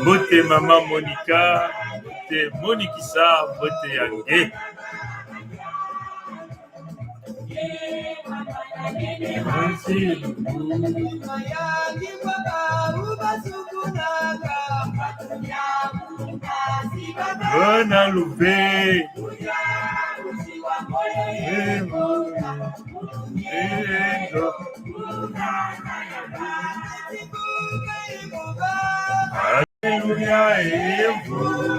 Bote Maman Monica, bote Monikisa, bote Yange. Bona Louvé. Alléluia et vous,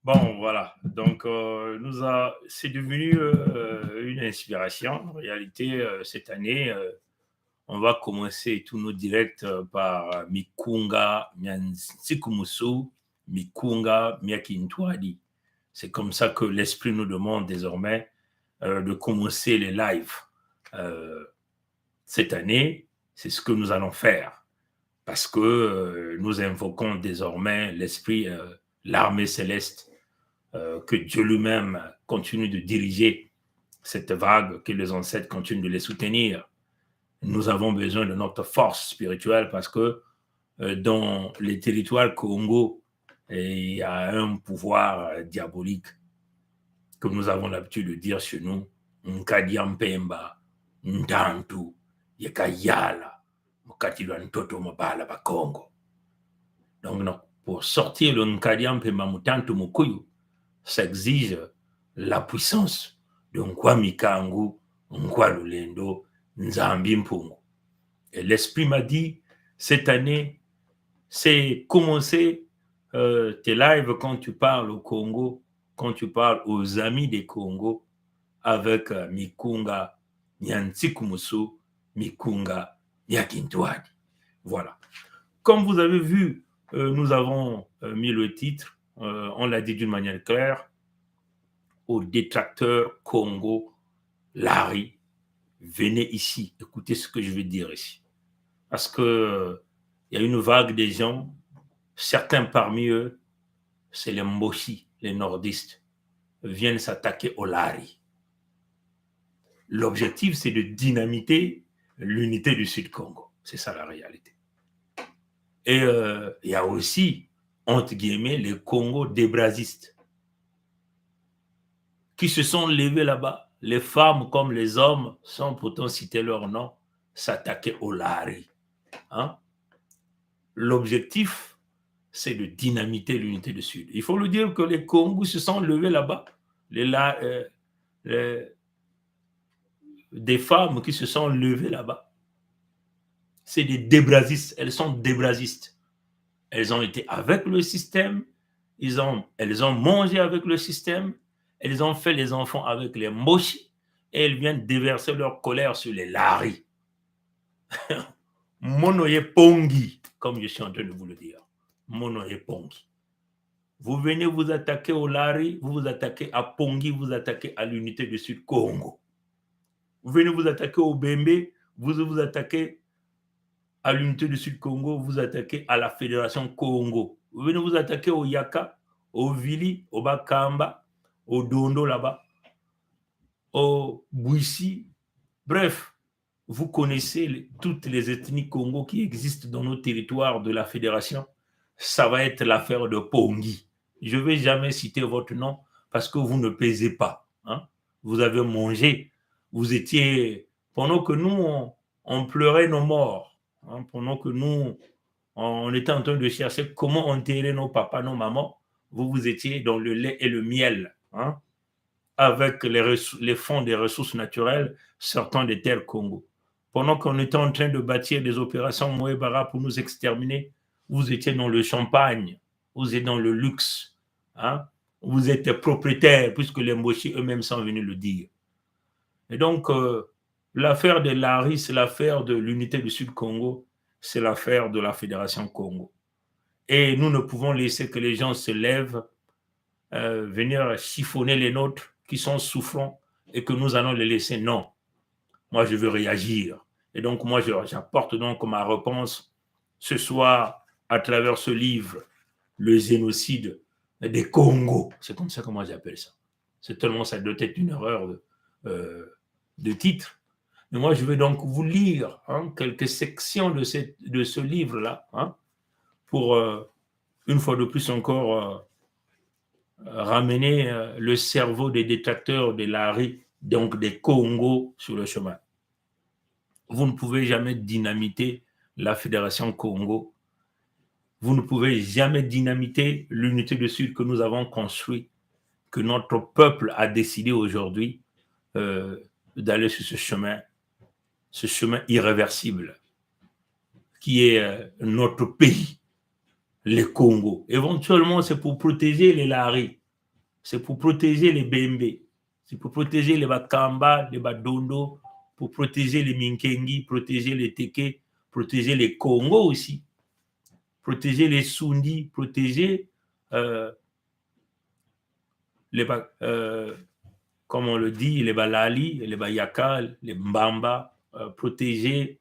Bon, voilà. Donc, c'est devenu une inspiration. En réalité, cette année, on va commencer tous nos directs par Mikunga Nyansikumusu, Mikunga Miakintwadi. C'est comme ça que l'esprit nous demande désormais de commencer les lives. Cette année, c'est ce que nous allons faire parce que nous invoquons désormais l'esprit, l'armée céleste, que Dieu lui-même continue de diriger cette vague, que les ancêtres continuent de les soutenir. Nous avons besoin de notre force spirituelle parce que dans les territoires Congo, il y a un pouvoir diabolique que nous avons l'habitude de dire chez nous, Nkadiampemba, Ndantu, Yekayala, Mukati Ntoto Mobala Bakongo. Donc, Pour sortir le Nkadiam Pemamutantu Mukuyu, ça exige la puissance de Nkwamikangu, Nkwalulendo, Nzambi Mpungu. Et l'esprit m'a dit, cette année, c'est commencer tes lives quand tu parles au Congo, quand tu parles aux amis des Congo, avec Mikunga Nyantikumusu, Mikunga Yakintwadi. Voilà. Comme vous avez vu, nous avons mis le titre, on l'a dit d'une manière claire, aux détracteurs Congo, Larry, venez ici, écoutez ce que je vais dire ici. Parce que il y a une vague des gens, certains parmi eux, c'est les Mboshi, les nordistes, viennent s'attaquer au Lari. L'objectif, c'est de dynamiter l'unité du Sud-Congo. C'est ça la réalité. Et il y a aussi, entre guillemets, les Congo débrasistes qui se sont levés là-bas. Les femmes comme les hommes, sans pourtant citer leur nom, s'attaquer au Lari. Hein? L'objectif, c'est de dynamiter l'unité du Sud. Il faut le dire que les Congos se sont levés là-bas. Des femmes qui se sont levées là-bas. C'est des débrasistes. Elles sont débrasistes. Elles ont été avec le système. Elles ont mangé avec le système. Elles ont fait les enfants avec les mochis. Et elles viennent déverser leur colère sur les laris. Monoye Pongi, comme je suis en train de vous le dire. Monoye Pongi. Vous venez vous attaquer au Lari, vous vous attaquez à Pongi, vous attaquez à l'unité du Sud-Congo. Vous venez vous attaquer au Bembe, vous vous attaquez à l'unité du Sud-Congo, vous attaquez à la Fédération Congo. Vous venez vous attaquer au Yaka, au Vili, au Bakamba, au Dondo là-bas, au Bouissi. Bref, vous connaissez toutes les ethnies Congo qui existent dans nos territoires de la Fédération. Ça va être l'affaire de Pongi. Je ne vais jamais citer votre nom parce que vous ne pesez pas. Hein? Vous avez mangé. Vous étiez... Pendant que nous, on pleurait nos morts, hein? Pendant que nous, on était en train de chercher comment enterrer nos papas, nos mamans, vous étiez dans le lait et le miel, hein? Avec les fonds des ressources naturelles sortant des terres Congo. Pendant qu'on était en train de bâtir des opérations Moebara pour nous exterminer, vous étiez dans le champagne, vous êtes dans le luxe, hein? Vous êtes propriétaire, puisque les Mboshi eux-mêmes sont venus le dire. Et donc, l'affaire de Lari, c'est l'affaire de l'unité du Sud-Congo, c'est l'affaire de la Fédération Congo. Et nous ne pouvons laisser que les gens se lèvent, venir chiffonner les nôtres qui sont souffrants et que nous allons les laisser. Non, moi je veux réagir. Et donc moi j'apporte donc ma réponse ce soir à travers ce livre, Le génocide des Congo. C'est comme ça que moi j'appelle ça. C'est tellement ça doit être une erreur de titre. Mais moi je vais donc vous lire quelques sections de ce livre-là, hein, pour une fois de plus encore ramener le cerveau des détracteurs de Lari, donc des Congo, sur le chemin. Vous ne pouvez jamais dynamiter la Fédération Congo. Vous ne pouvez jamais dynamiter l'unité du Sud que nous avons construite, que notre peuple a décidé aujourd'hui d'aller sur ce chemin irréversible, qui est notre pays, les Congo. Éventuellement, c'est pour protéger les Lari, c'est pour protéger les Bembe, c'est pour protéger les Bakamba, les Badondo, pour protéger les Minkengi, protéger les Teke, protéger les Congo aussi, protéger les Sundi, protéger comme on le dit, les Balali, les Bayaka, les Mbamba, protéger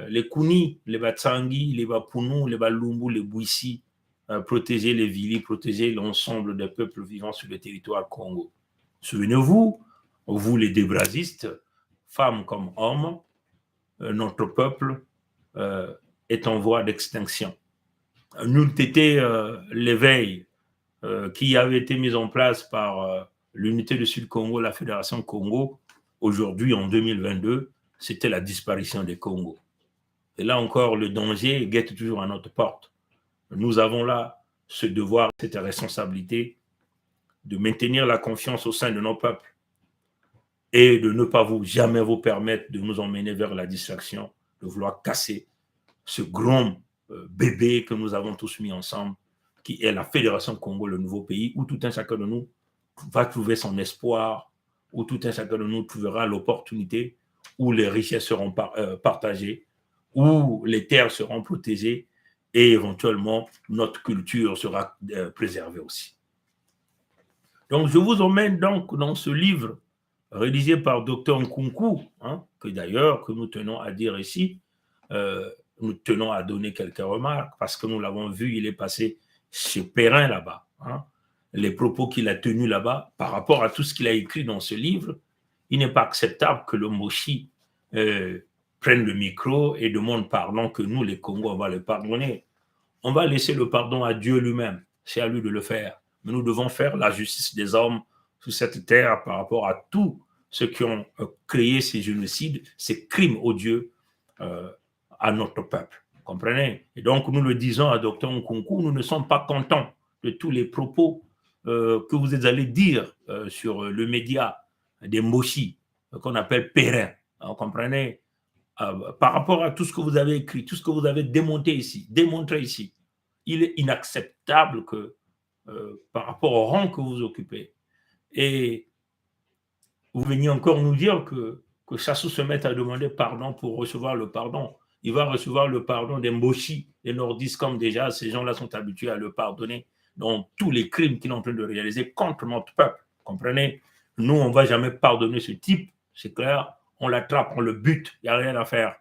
les Kuni, les Batsangi, les Bapunu, les Balumbu, les Bouissi, protéger les Vili, protéger l'ensemble des peuples vivant sur le territoire Congo. Souvenez-vous, vous les débrasistes, femmes comme hommes, notre peuple est en voie d'extinction. N'eût été l'éveil qui avait été mis en place par l'unité du Sud-Congo, la Fédération Congo, aujourd'hui en 2022, c'était la disparition des Congos. Et là encore, le danger guette toujours à notre porte. Nous avons là ce devoir, cette responsabilité de maintenir la confiance au sein de nos peuples et de ne pas jamais vous permettre de nous emmener vers la distraction, de vouloir casser ce grand bébé que nous avons tous mis ensemble, qui est la Fédération Congo, le nouveau pays, où tout un chacun de nous va trouver son espoir, où tout un chacun de nous trouvera l'opportunité, où les richesses seront partagées, où les terres seront protégées et éventuellement notre culture sera préservée aussi. Donc, je vous emmène donc dans ce livre rédigé par Dr Nkunku, que d'ailleurs, que nous tenons à dire ici, nous tenons à donner quelques remarques parce que nous l'avons vu, il est passé chez Perrin là-bas. Les propos qu'il a tenus là-bas par rapport à tout ce qu'il a écrit dans ce livre, il n'est pas acceptable que le Moshi prenne le micro et demande pardon, que nous, les Congos, on va le pardonner. On va laisser le pardon à Dieu lui-même. C'est à lui de le faire. Mais nous devons faire la justice des hommes sur cette terre par rapport à tous ceux qui ont créé ces génocides, ces crimes odieux à notre peuple. Vous comprenez? Et donc, nous le disons à Dr Nkunku, nous ne sommes pas contents de tous les propos que vous êtes allés dire sur le média des Moshi, qu'on appelle Perrin. Vous comprenez? Par rapport à tout ce que vous avez écrit, tout ce que vous avez démontré ici, il est inacceptable que par rapport au rang que vous occupez, et vous veniez encore nous dire que Sassou se mette à demander pardon pour recevoir le pardon. Il va recevoir le pardon des Moshi, des nordistes, comme déjà ces gens-là sont habitués à le pardonner dans tous les crimes qu'il est en train de réaliser contre notre peuple. Comprenez? Nous, on ne va jamais pardonner ce type, c'est clair. On l'attrape, on le bute, il n'y a rien à faire.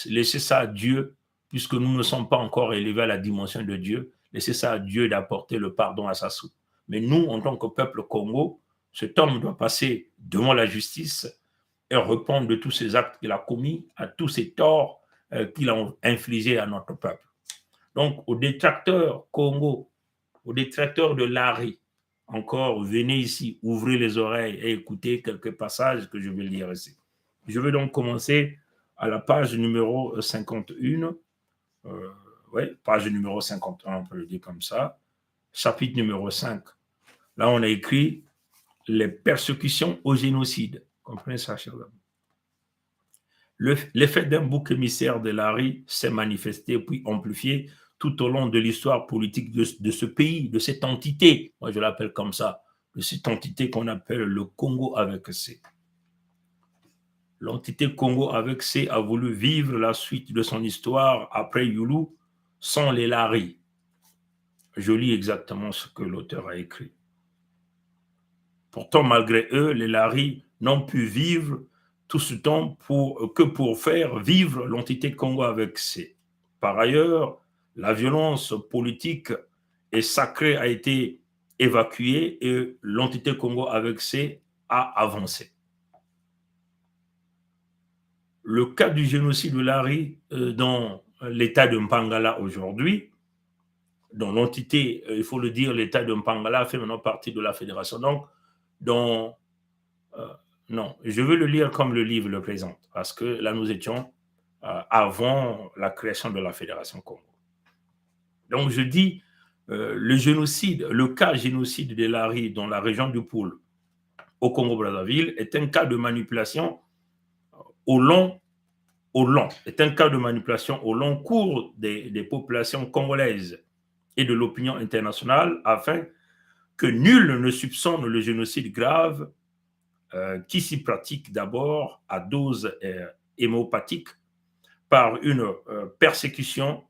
Laissez ça à Dieu, puisque nous ne sommes pas encore élevés à la dimension de Dieu. Laissez ça à Dieu d'apporter le pardon à Sassou. Mais nous, en tant que peuple Congo, cet homme doit passer devant la justice et répondre de tous ces actes qu'il a commis, à tous ces torts qu'il a infligés à notre peuple. Donc, aux détracteurs Congo, aux détracteurs de l'ARI, encore, venez ici, ouvrez les oreilles et écoutez quelques passages que je vais lire ici. Je vais donc commencer à la page numéro 51. Page numéro 51, on peut le dire comme ça. Chapitre numéro 5. Là, on a écrit les persécutions au génocide. Comprenez ça, chers amis. L'effet d'un bouc émissaire de l'ARI s'est manifesté puis amplifié tout au long de l'histoire politique de ce pays, de cette entité, moi je l'appelle comme ça, de cette entité qu'on appelle le Congo avec C. L'entité Congo avec C a voulu vivre la suite de son histoire après Youlou sans les Lari. Je lis exactement ce que l'auteur a écrit. Pourtant, malgré eux, les Lari n'ont pu vivre tout ce temps que pour faire vivre l'entité Congo avec C. Par ailleurs, la violence politique et sacrée a été évacuée et l'entité Congo avec C a avancé. Le cas du génocide de Lari dans l'état de Mpangala aujourd'hui, dont l'entité, il faut le dire, l'état de Mpangala fait maintenant partie de la fédération. Donc, non, je veux le lire comme le livre le présente, parce que là, nous étions avant la création de la Fédération Congo. Donc, je dis, le génocide, le cas génocide de Lari dans la région du Poul, au Congo-Brazzaville, est un cas de manipulation au long cours des populations congolaises et de l'opinion internationale afin que nul ne soupçonne le génocide grave qui s'y pratique d'abord à dose hémopathique par une persécution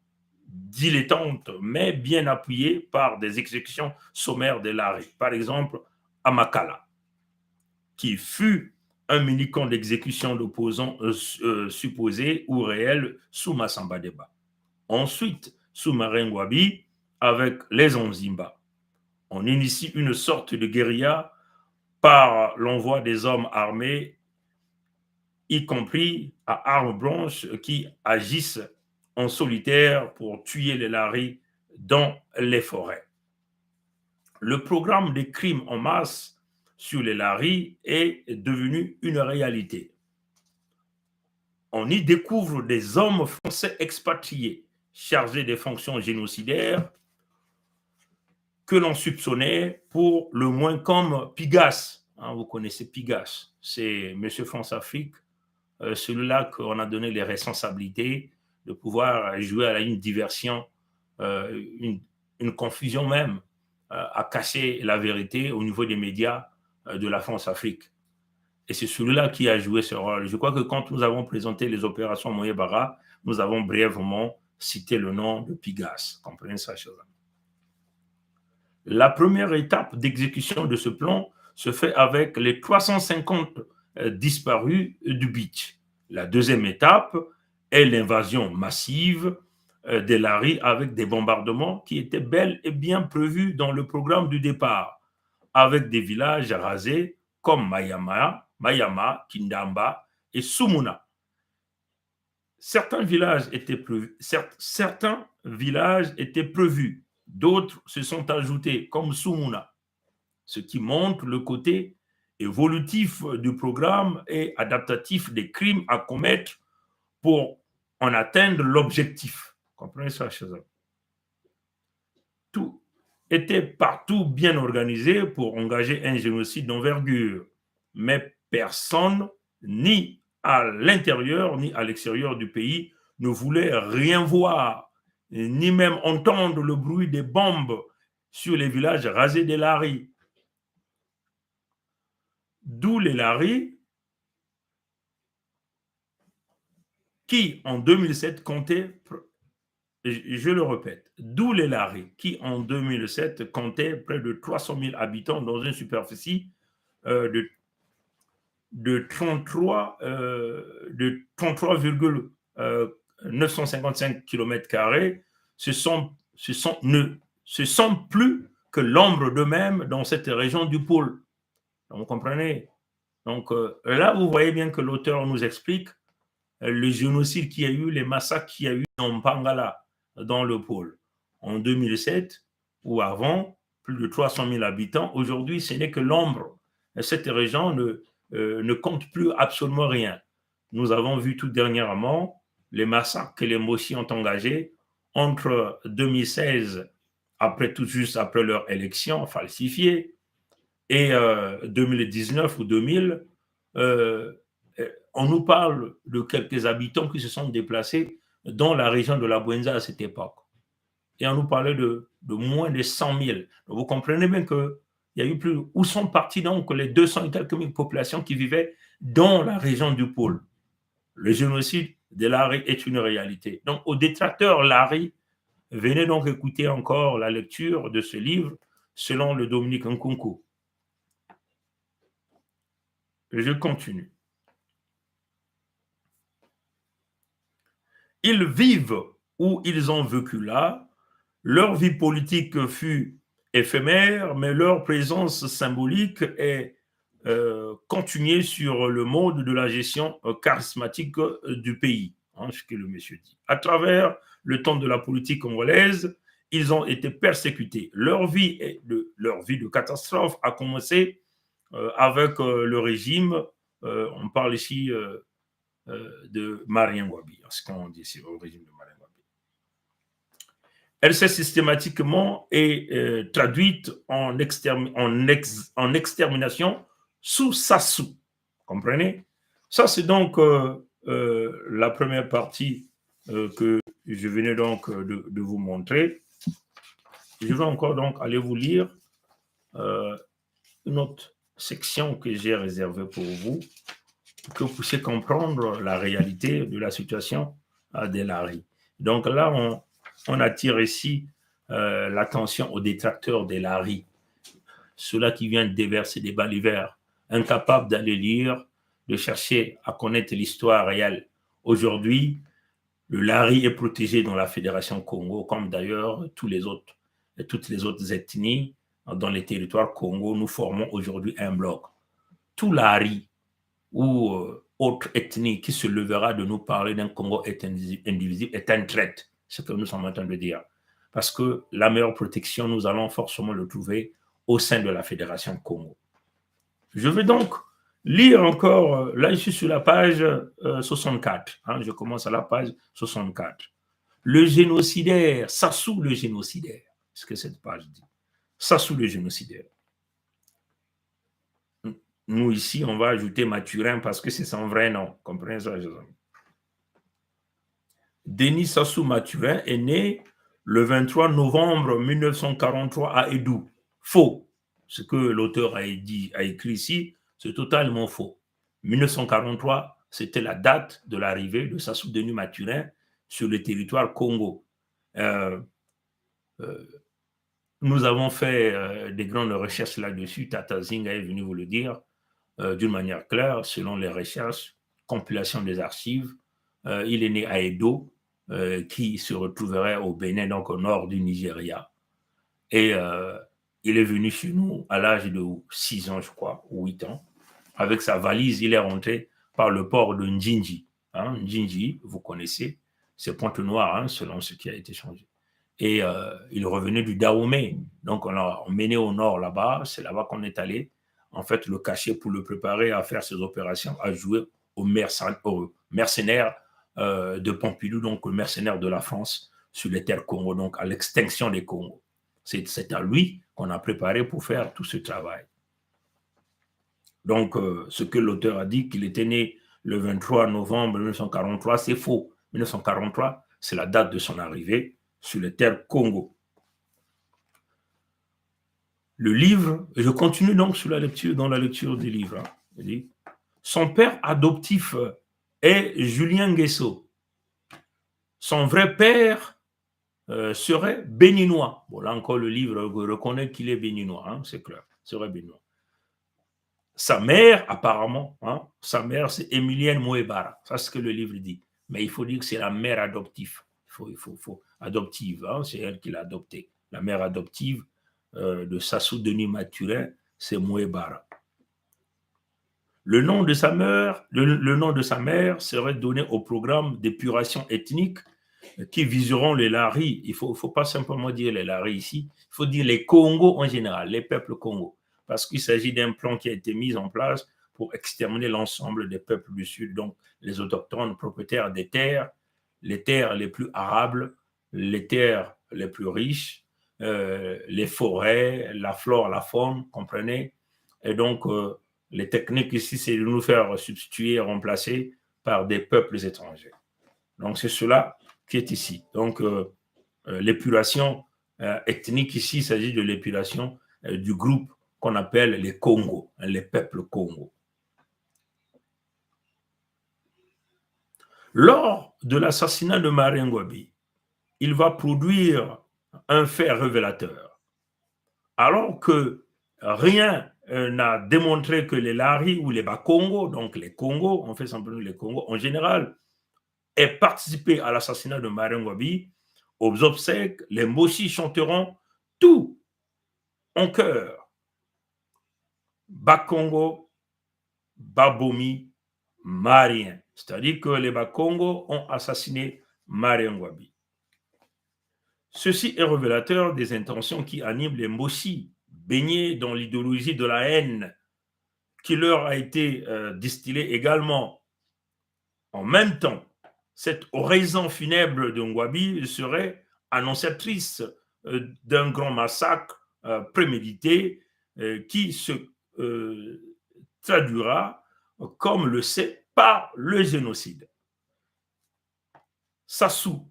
dilettante mais bien appuyée par des exécutions sommaires de l'arrêt. Par exemple, à Makala, qui fut un mini-camp d'exécution d'opposants supposés ou réels sous Massamba Deba. Ensuite, sous Marengwabi, avec les Onzimba. On initie une sorte de guérilla par l'envoi des hommes armés, y compris à armes blanches, qui agissent en solitaire pour tuer les laris dans les forêts. Le programme de crimes en masse sur les laris est devenu une réalité. On y découvre des hommes français expatriés chargés des fonctions génocidaires que l'on soupçonnait pour le moins comme Pigas. Hein, vous connaissez Pigas, c'est M. France-Afrique, celui-là qu'on a donné les responsabilités de pouvoir jouer à une diversion, une confusion même, à cacher la vérité au niveau des médias de la France-Afrique. Et c'est celui-là qui a joué ce rôle. Je crois que quand nous avons présenté les opérations Moyebara, nous avons brièvement cité le nom de Pigas. Comprenez ça, chers amis. La première étape d'exécution de ce plan se fait avec les 350 disparus du beach. La deuxième étape est l'invasion massive des Lari avec des bombardements qui étaient bel et bien prévus dans le programme du départ, avec des villages rasés comme Mayama, Kindamba et Sumuna. Certains villages étaient prévus, d'autres se sont ajoutés comme Sumuna, ce qui montre le côté évolutif du programme et adaptatif des crimes à commettre pour en atteindre l'objectif. Comprenez ça, chers amis? Tout était partout bien organisé pour engager un génocide d'envergure, mais personne, ni à l'intérieur ni à l'extérieur du pays, ne voulait rien voir, ni même entendre le bruit des bombes sur les villages rasés des Lari. D'où les Lari qui, en 2007, comptaient, je le répète, d'où les Lari qui, en 2007, comptaient près de 300 000 habitants dans une superficie de 33,955 km², ce sont plus que l'ombre d'eux-mêmes dans cette région du pôle. Donc, vous comprenez? Donc là, vous voyez bien que l'auteur nous explique le génocide qu'il y a eu, les massacres qu'il y a eu en Pangala, dans le pôle, en 2007 ou avant, plus de 300 000 habitants. Aujourd'hui, ce n'est que l'ombre. Cette région ne compte plus absolument rien. Nous avons vu tout dernièrement les massacres que les Mossi ont engagés entre 2016, juste après leur élection falsifiée, et 2019 ou 2000, on nous parle de quelques habitants qui se sont déplacés dans la région de la Bouenza à cette époque. Et on nous parlait de moins de 100 000. Donc vous comprenez bien qu'il y a eu plus. Où sont partis donc les 200 et quelques mille populations qui vivaient dans la région du pôle? Le génocide de Lari est une réalité. Donc, aux détracteurs Lari, venez donc écouter encore la lecture de ce livre selon le Dominique Nkunku. Je continue. Ils vivent où ils ont vécu là. Leur vie politique fut éphémère, mais leur présence symbolique est continuée sur le mode de la gestion charismatique du pays, hein, ce que le monsieur dit. À travers le temps de la politique congolaise, ils ont été persécutés. Leur vie de catastrophe a commencé avec le régime, on parle ici de Marien Ngouabi, ce qu'on dit ici au régime de Marien Ngouabi. Elle s'est systématiquement traduite en extermination sous Sassou. Comprenez? Ça, c'est donc la première partie que je venais donc de vous montrer. Je vais encore donc aller vous lire une autre section que j'ai réservée pour vous, pour que vous puissiez comprendre la réalité de la situation des Lari. Donc là, on attire ici l'attention aux détracteurs des Lari, ceux-là qui viennent déverser des balivernes, incapables d'aller lire, de chercher à connaître l'histoire réelle. Aujourd'hui, le Lari est protégé dans la Fédération Congo, comme d'ailleurs toutes les autres ethnies dans les territoires Congo. Nous formons aujourd'hui un bloc. Tout Lari ou autre ethnie qui se levera de nous parler d'un Congo indivisible est un traître, ce que nous sommes en train de dire. Parce que la meilleure protection, nous allons forcément le trouver au sein de la Fédération Congo. Je vais donc lire encore, là je suis sur la page 64, hein, je commence à la page 64. Le génocidaire, Sassou le génocidaire, ce que cette page dit. Sassou le génocidaire. Nous, ici, on va ajouter Mathurin parce que c'est son vrai nom. Comprenez ça, les amis? Denis Sassou Mathurin est né le 23 novembre 1943 à Edou. Faux. Ce que l'auteur a écrit ici, c'est totalement faux. 1943, c'était la date de l'arrivée de Sassou Denis Mathurin sur le territoire Congo. Euh, euh, nous avons fait des grandes recherches là-dessus. Tata Zinga est venu vous le dire d'une manière claire, selon les recherches, compilation des archives. Il est né à Edo, qui se retrouverait au Bénin, donc au nord du Nigeria. Et il est venu chez nous à l'âge de 6 ans, je crois, ou 8 ans. Avec sa valise, il est rentré par le port de Njinji. Njinji, vous connaissez, c'est Pointe-Noire, selon ce qui a été changé. Et il revenait du Dahomey. Donc, on l'a emmené au nord là-bas. C'est là-bas qu'on est allé, en fait, le cacher pour le préparer à faire ses opérations, à jouer aux mercenaires de Pompidou, donc aux mercenaires de la France sur les terres Congo, donc à l'extinction des Congos. C'est à lui qu'on a préparé pour faire tout ce travail. Donc, ce que l'auteur a dit, qu'il était né le 23 novembre 1943, c'est faux. 1943, c'est la date de son arrivée sur les terres Congo. Le livre, et je continue donc sur la lecture, dans la lecture du livre. Son père adoptif est Julien Nguesso. Son vrai père serait béninois. Bon, là encore, le livre reconnaît qu'il est béninois, c'est clair, serait béninois. Sa mère, apparemment, sa mère, c'est Emilienne Mouebara. Ça, c'est ce que le livre dit. Mais il faut dire que c'est la mère adoptive. Adoptive, c'est elle qui l'a adopté. La mère adoptive de Sassou Denis Mathurin, c'est Mouebara. Le nom de sa mère serait donné au programme d'épuration ethnique qui viseront les Laris. Il ne faut pas simplement dire les Laris ici, il faut dire les Congos en général, les peuples Congo. Parce qu'il s'agit d'un plan qui a été mis en place pour exterminer l'ensemble des peuples du Sud, donc les autochtones propriétaires des terres, les terres les plus arables, les terres les plus riches, les forêts, la flore, la faune, comprenez? Et donc, les techniques ici, c'est de nous faire substituer, remplacer par des peuples étrangers. Donc, c'est cela qui est ici. Donc, l'épuration ethnique ici, il s'agit de l'épuration du groupe qu'on appelle les Congos, les peuples Congo. Lors de l'assassinat de Marien Ngouabi, il va produire un fait révélateur. Alors que rien n'a démontré que les Lari ou les Bakongo, donc les Congos, on fait simplement les Congos en général, aient participé à l'assassinat de Marien Ngouabi, aux obsèques, les Moshi chanteront tout en chœur. Bakongo, Babomi, Marien. C'est-à-dire que les Bakongo ont assassiné Marien Ngouabi. Ceci est révélateur des intentions qui animent les Moshi, baignés dans l'idéologie de la haine qui leur a été distillée également. En même temps, cette oraison funèbre de Ngouabi serait annonciatrice d'un grand massacre prémédité qui se traduira, comme le sait, par le génocide. Sassou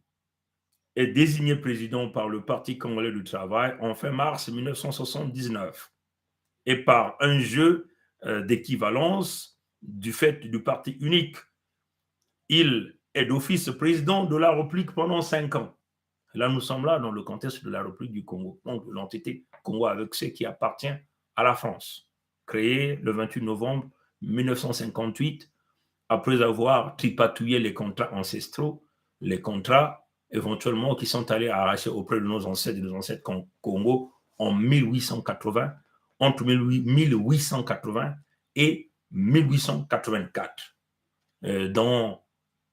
est désigné président par le Parti congolais du travail en fin mars 1979 et par un jeu d'équivalence du fait du parti unique. Il est d'office président de la République pendant 5 ans. Là, nous sommes là dans le contexte de la République du Congo, donc de l'entité Congo avec ce qui appartient à la France, créée le 28 novembre 1958, après avoir tripatouillé les contrats ancestraux, les contrats éventuellement qui sont allés arracher auprès de nos ancêtres Congo en 1880, entre 1880 et 1884, dans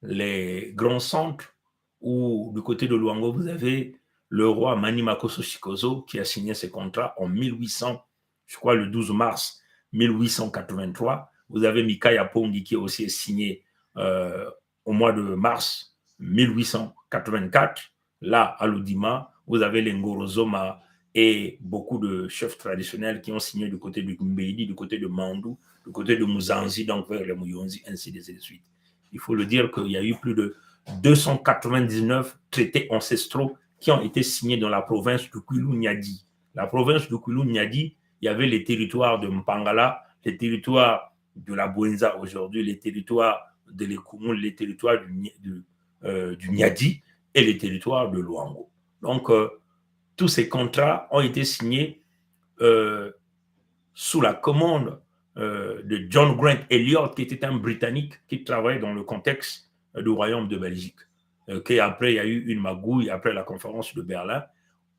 les grands centres où du côté de Luango, vous avez le roi Mani Makosso Chikozo qui a signé ses contrats en 1800, je crois le 12 mars 1883. Vous avez Mikaya Pongi qui a aussi signé au mois de mars 1884. Là, à Ludima, vous avez les Ngorozoma et beaucoup de chefs traditionnels qui ont signé du côté de Mbedi, du côté de Mandou, du côté de Mouzanzi, donc vers les Mouyonzi, ainsi de suite. Il faut le dire qu'il y a eu plus de 299 traités ancestraux qui ont été signés dans la province de Kwilu-Niadi. La province de Kwilu-Niadi, il y avait les territoires de Mpangala, les territoires de la Bouenza aujourd'hui, les territoires de l'Ekoumoul, les territoires du Niadi et les territoires de Luango. Donc, tous ces contrats ont été signés sous la commande de John Grant Elliott, qui était un Britannique qui travaillait dans le contexte du Royaume de Belgique. Après, il y a eu une magouille après la conférence de Berlin.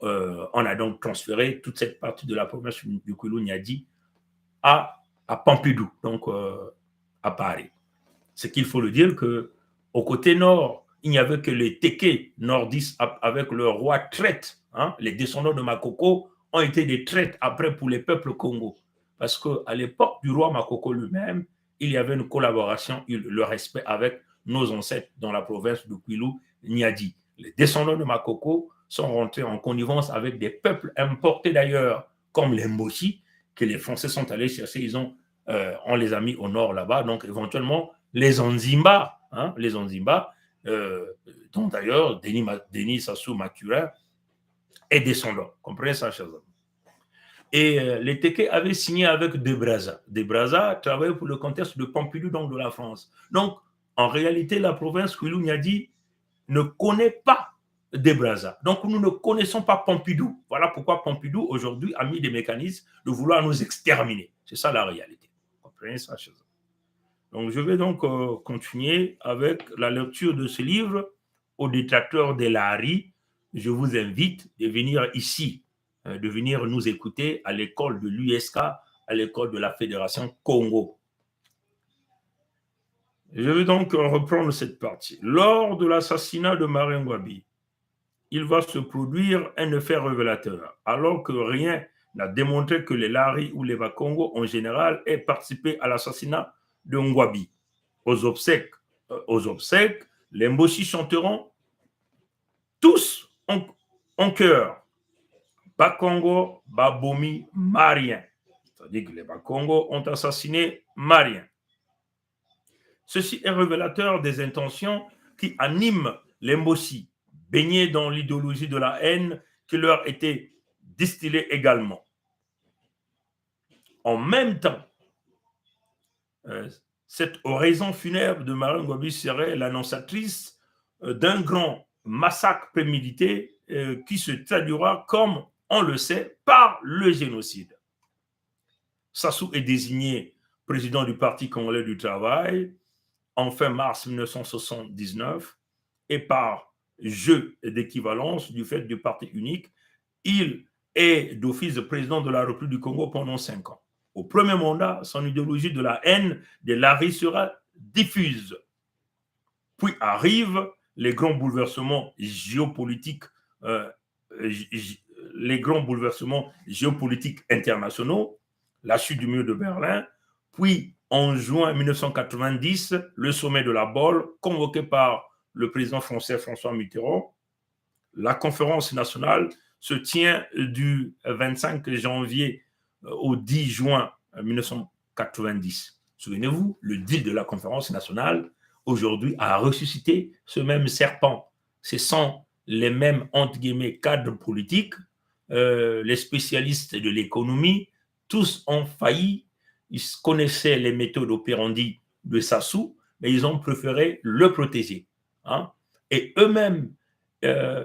On a donc transféré toute cette partie de la province du Kwilu-Niadi à Pompidou, donc à Paris. Ce qu'il faut le dire qu'au côté nord, il n'y avait que les Téké nordistes avec leur roi traite. Hein. Les descendants de Makoko ont été des traites après pour les peuples Congo. Parce qu'à l'époque du roi Makoko lui-même, il y avait une collaboration, le respect avec nos ancêtres dans la province de Kwilu-Niadi. Les descendants de Makoko sont rentrés en connivence avec des peuples importés d'ailleurs, comme les Mboshi, que les Français sont allés chercher. On les a mis au nord là-bas. Donc éventuellement, les Onzimba, dont d'ailleurs Denis Sassou Maturin est descendant. Comprenez ça, chers amis. Et les Téké avaient signé avec De Brazza. De Brazza travaillait pour le contexte de Pompidou, donc de la France. Donc, en réalité, la province Kwilu-Niadi ne connaît pas De Brazza. Donc, nous ne connaissons pas Pompidou. Voilà pourquoi Pompidou, aujourd'hui, a mis des mécanismes de vouloir nous exterminer. C'est ça la réalité. Vous comprenez ça, chers amis? Donc, je vais donc continuer avec la lecture de ce livre. Aux détracteurs de l'ARI, je vous invite de venir ici, de venir nous écouter à l'école de l'USK, à l'école de la Fédération Congo. Je vais donc reprendre cette partie. Lors de l'assassinat de Marien Ngouabi, il va se produire un fait révélateur, alors que rien n'a démontré que les Lari ou les Bakongo en général aient participé à l'assassinat de Ngouabi. Aux obsèques, les Mboshi chanteront tous en chœur. Bakongo, Babomi, Marien. C'est-à-dire que les Bakongo ont assassiné Marien. Ceci est révélateur des intentions qui animent les Mboshi, baignés dans l'idéologie de la haine qui leur était distillée également. En même temps, cette oraison funèbre de Marien Ngouabi serait l'annonçatrice d'un grand massacre prémédité qui se traduira, comme on le sait, par le génocide. Sassou est désigné président du Parti congolais du travail en fin mars 1979 et par jeu d'équivalence du fait du parti unique, il est d'office président de la République du Congo pendant 5 ans. Au premier mandat, son idéologie de la haine des Lari sera diffuse. Puis arrivent les grands bouleversements géopolitiques, internationaux, la chute du mur de Berlin, puis en juin 1990, le sommet de la Bolle, convoqué par le président français François Mitterrand. La conférence nationale se tient du 25 janvier au 10 juin 1990. Souvenez-vous, le deal de la conférence nationale, aujourd'hui, a ressuscité ce même serpent. Ce sont les mêmes, entre guillemets, cadres politiques, les spécialistes de l'économie, tous ont failli. Ils connaissaient les méthodes opérandi de Sassou, mais ils ont préféré le protéger. Hein? Et eux-mêmes,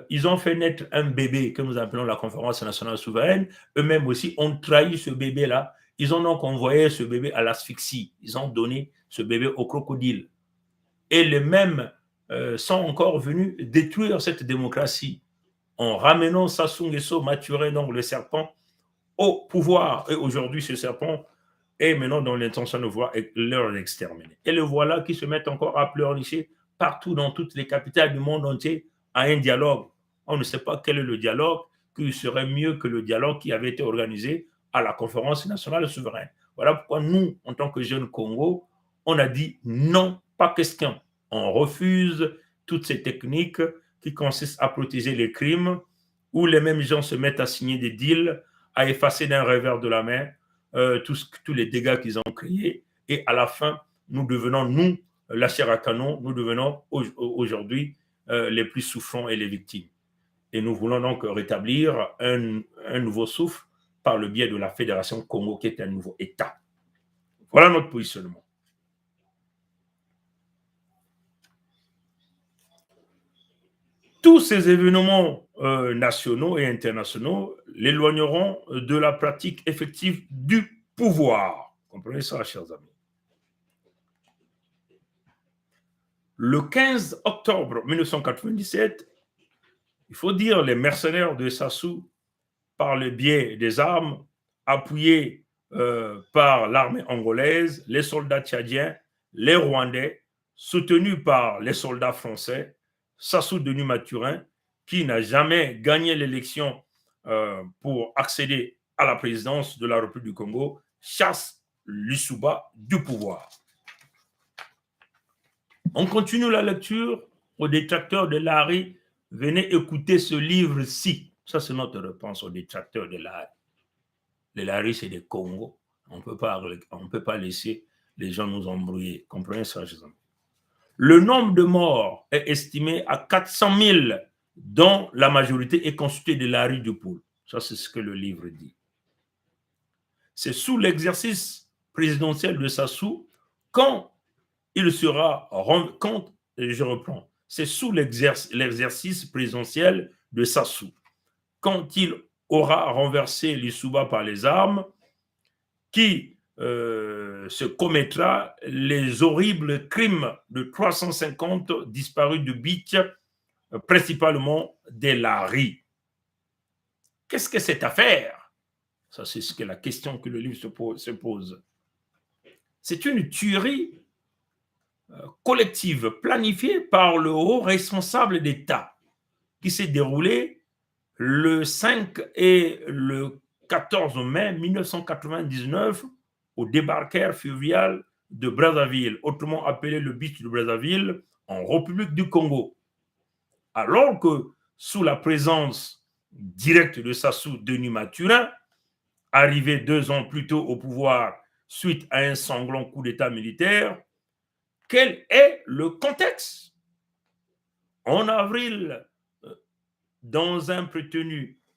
ils ont fait naître un bébé que nous appelons la conférence nationale souveraine. Eux-mêmes aussi ont trahi ce bébé-là. Ils ont donc envoyé ce bébé à l'asphyxie. Ils ont donné ce bébé au crocodile. Et les mêmes sont encore venus détruire cette démocratie en ramenant Sassou Nguesso Maturin, donc le serpent, au pouvoir. Et aujourd'hui, ce serpent est maintenant dans l'intention de voir leur exterminer. Et le voilà qui se met encore à pleurnicher partout dans toutes les capitales du monde entier à un dialogue. On ne sait pas quel est le dialogue qui serait mieux que le dialogue qui avait été organisé à la conférence nationale souveraine. Voilà pourquoi nous, en tant que jeunes Congo, on a dit non, pas question. On refuse toutes ces techniques qui consistent à protéger les crimes où les mêmes gens se mettent à signer des deals, à effacer d'un revers de la main tous les dégâts qu'ils ont créés. Et à la fin, nous devenons, nous, la chair à canon, nous devenons aujourd'hui les plus souffrants et les victimes. Et nous voulons donc rétablir un nouveau souffle par le biais de la Fédération Congo, qui est un nouveau État. Voilà notre positionnement. Tous ces événements nationaux et internationaux l'éloigneront de la pratique effective du pouvoir. Comprenez ça, chers amis. Le 15 octobre 1997, il faut dire les mercenaires de Sassou, par le biais des armes, appuyés par l'armée angolaise, les soldats tchadiens, les Rwandais, soutenus par les soldats français, Sassou Denis Mathurin, qui n'a jamais gagné l'élection pour accéder à la présidence de la République du Congo, chasse Lissouba du pouvoir. On continue la lecture. Aux détracteurs de Larry, venez écouter ce livre-ci. Ça, c'est notre réponse aux détracteurs de Larry. Les Larry, c'est des Congos. On ne peut pas laisser les gens nous embrouiller. Comprenez ça, je amis. Le nombre de morts est estimé à 400 000, dont la majorité est constituée de Larry Dupoul. Ça, c'est ce que le livre dit. C'est sous l'exercice présidentiel de Sassou, quand il sera rendu compte, et je reprends, c'est sous l'exercice présidentiel de Sassou, quand il aura renversé Lissouba par les armes, qui se commettra les horribles crimes de 350 disparus de Beach, principalement des Larry. Qu'est-ce que cette affaire? Ça, c'est ce que la question que le livre se pose. C'est une tuerie collective planifiée par le haut responsable d'État qui s'est déroulée le 5 et le 14 mai 1999 au débarcadère fluvial de Brazzaville, autrement appelé le beach de Brazzaville, en République du Congo. Alors que sous la présence directe de Sassou Denis Mathurin, arrivé 2 ans plus tôt au pouvoir suite à un sanglant coup d'État militaire, quel est le contexte? En avril, dans un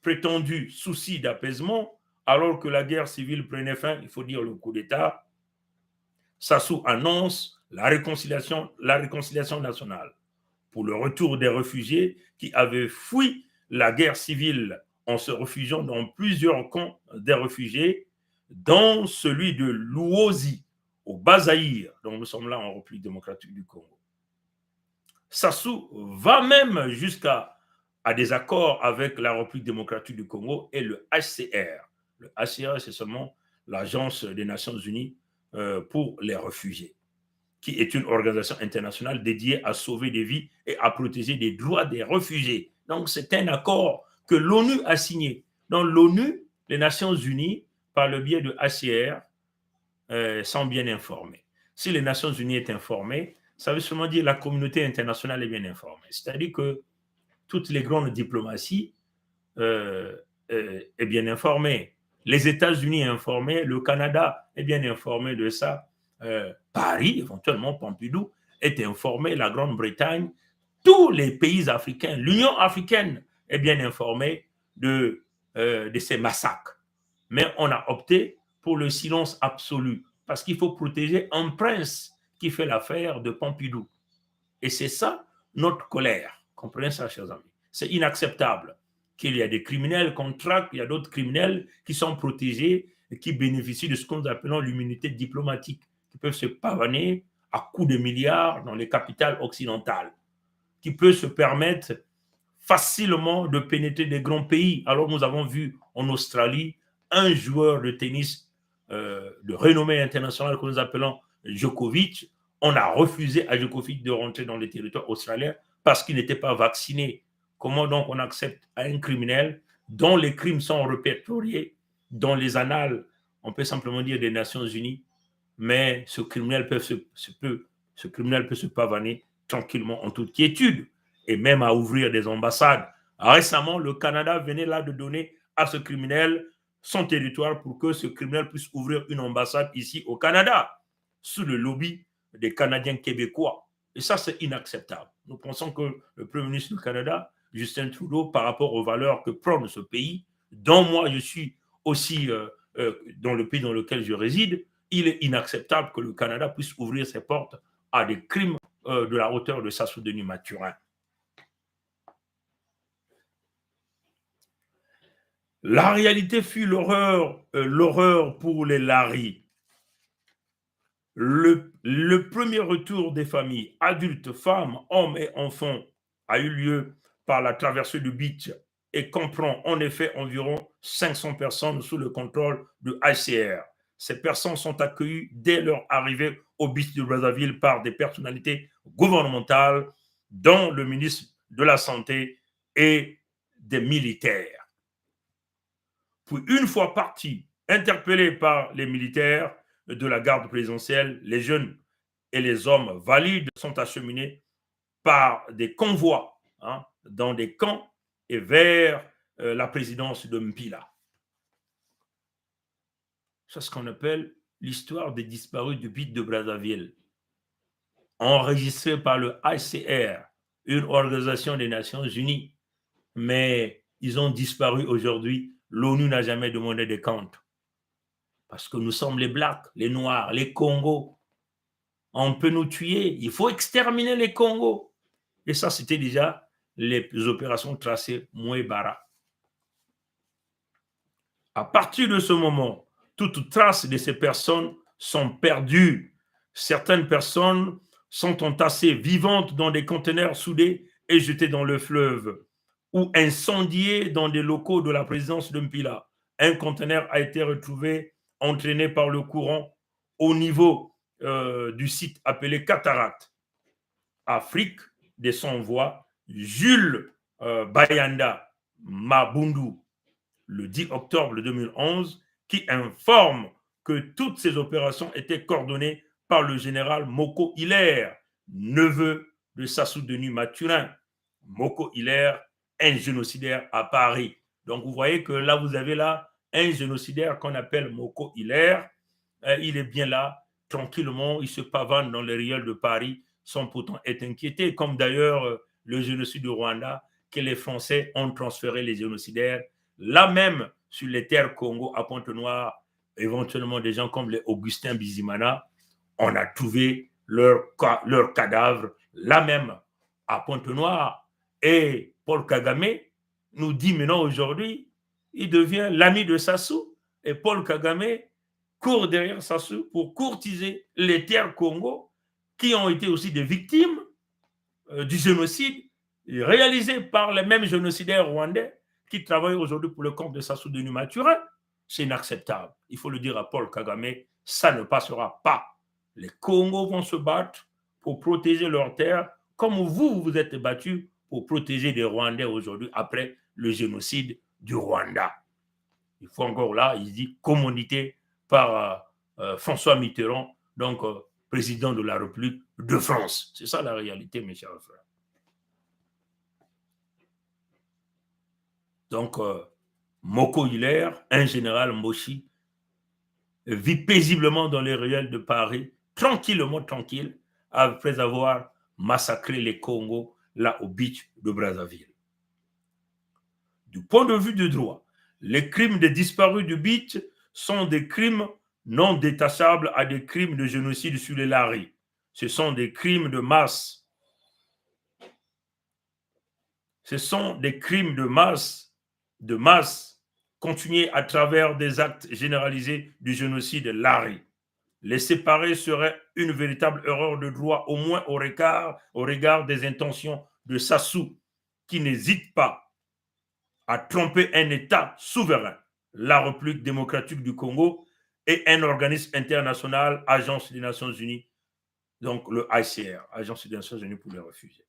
prétendu souci d'apaisement, alors que la guerre civile prenait fin, il faut dire le coup d'État, Sassou annonce la réconciliation nationale pour le retour des réfugiés qui avaient fui la guerre civile en se réfugiant dans plusieurs camps des réfugiés, dont celui de Luozi, au Bas-Zaïre, dont nous sommes là en République démocratique du Congo. Sassou va même jusqu'à des accords avec la République démocratique du Congo et le HCR. Le HCR, c'est seulement l'Agence des Nations Unies pour les réfugiés, qui est une organisation internationale dédiée à sauver des vies et à protéger les droits des réfugiés. Donc, c'est un accord que l'ONU a signé. Donc, l'ONU, les Nations Unies, par le biais de HCR, sont bien informées. Si les Nations Unies sont informées, ça veut seulement dire que la communauté internationale est bien informée. C'est-à-dire que toutes les grandes diplomaties est bien informée. Les États-Unis sont informés, le Canada est bien informé de ça. Paris, éventuellement Pompidou, est informé, la Grande-Bretagne, tous les pays africains, l'Union africaine est bien informée de ces massacres. Mais on a opté pour le silence absolu, parce qu'il faut protéger un prince qui fait l'affaire de Pompidou. Et c'est ça notre colère. Comprenez ça, chers amis. C'est inacceptable qu'il y a des criminels qu'on traque, il y a d'autres criminels qui sont protégés et qui bénéficient de ce que nous appelons l'immunité diplomatique, qui peuvent se pavaner à coups de milliards dans les capitales occidentales, qui peuvent se permettre facilement de pénétrer des grands pays. Alors nous avons vu en Australie un joueur de tennis de renommée internationale que nous appelons Djokovic. On a refusé à Djokovic de rentrer dans les territoires australiens parce qu'il n'était pas vacciné. Comment donc on accepte un criminel dont les crimes sont répertoriés dans les annales, on peut simplement dire des Nations Unies, mais ce criminel peut se pavaner tranquillement en toute quiétude et même à ouvrir des ambassades Récemment, le Canada venait là de donner à ce criminel son territoire pour que ce criminel puisse ouvrir une ambassade ici au Canada, sous le lobby des Canadiens québécois. Et ça, c'est inacceptable. Nous pensons que le Premier ministre du Canada, Justin Trudeau, par rapport aux valeurs que prône ce pays, dont moi je suis aussi dans le pays dans lequel je réside, il est inacceptable que le Canada puisse ouvrir ses portes à des crimes de la hauteur de Sassou Denis Mathurin. La réalité fut l'horreur pour les Larry. Le premier retour des familles, adultes, femmes, hommes et enfants, a eu lieu par la traversée du beach et comprend en effet environ 500 personnes sous le contrôle de ICR. Ces personnes sont accueillies dès leur arrivée au beach de Brazzaville par des personnalités gouvernementales, dont le ministre de la Santé et des militaires. Puis, une fois partis, interpellés par les militaires de la garde présidentielle, les jeunes et les hommes valides sont acheminés par des convois dans des camps et vers la présidence de Mpila. C'est ce qu'on appelle l'histoire des disparus du beat de Brazzaville, enregistrée par le ICR, une organisation des Nations Unies, mais ils ont disparu aujourd'hui. L'ONU n'a jamais demandé des comptes. Parce que nous sommes les Blacks, les Noirs, les Congos. On peut nous tuer. Il faut exterminer les Congos. Et ça, c'était déjà les opérations tracées Mouébara. À partir de ce moment, toute trace de ces personnes sont perdues. Certaines personnes sont entassées vivantes dans des conteneurs soudés et jetées dans le fleuve ou incendiées dans des locaux de la présidence de Mpila. Un conteneur a été retrouvé entraîné par le courant au niveau du site appelé Cataracte. Afrique des sans-voix, Jules Bayanda Mabundu, le 10 octobre 2011, qui informe que toutes ces opérations étaient coordonnées par le général Moko Hilaire, neveu de Sassou Denis Mathurin. Moko Hilaire, un génocidaire à Paris. Donc vous voyez que là, vous avez là un génocidaire qu'on appelle Moko Hilaire. Il est bien là, tranquillement, il se pavane dans les ruelles de Paris sans pourtant être inquiété, comme d'ailleurs le génocide du Rwanda, que les Français ont transféré les génocidaires là même sur les terres Congo à Pointe-Noire, éventuellement des gens comme les Augustin Bizimana, on a trouvé leur cadavre là même à Pointe-Noire. Et Paul Kagame nous dit maintenant aujourd'hui, il devient l'ami de Sassou. Et Paul Kagame court derrière Sassou pour courtiser les terres Congo qui ont été aussi des victimes du génocide réalisé par les mêmes génocidaires rwandais qui travaillent aujourd'hui pour le compte de Sassou Denis Mathurin. C'est inacceptable. Il faut le dire à Paul Kagame, ça ne passera pas. Les Congos vont se battre pour protéger leurs terres comme vous vous êtes battus pour protéger les Rwandais aujourd'hui après le génocide du Rwanda. Il faut encore là, il dit communauté par François Mitterrand, donc président de la République de France. C'est ça la réalité, mes chers frères. Donc, Moko Hilaire, un général Moshi, vit paisiblement dans les ruelles de Paris, tranquille, après avoir massacré les Congos là au beach de Brazzaville. Du point de vue du droit, les crimes des disparus du beach sont des crimes non détachables à des crimes de génocide sur les Laris. Ce sont des crimes de masse. Ce sont des crimes de masse continués à travers des actes généralisés du génocide Lari. Les séparer serait une véritable erreur de droit, au moins au regard des intentions de Sassou, qui n'hésite pas à tromper un État souverain, la République démocratique du Congo, et un organisme international, Agence des Nations Unies, donc le ICR, Agence des Nations Unies pour les réfugiés.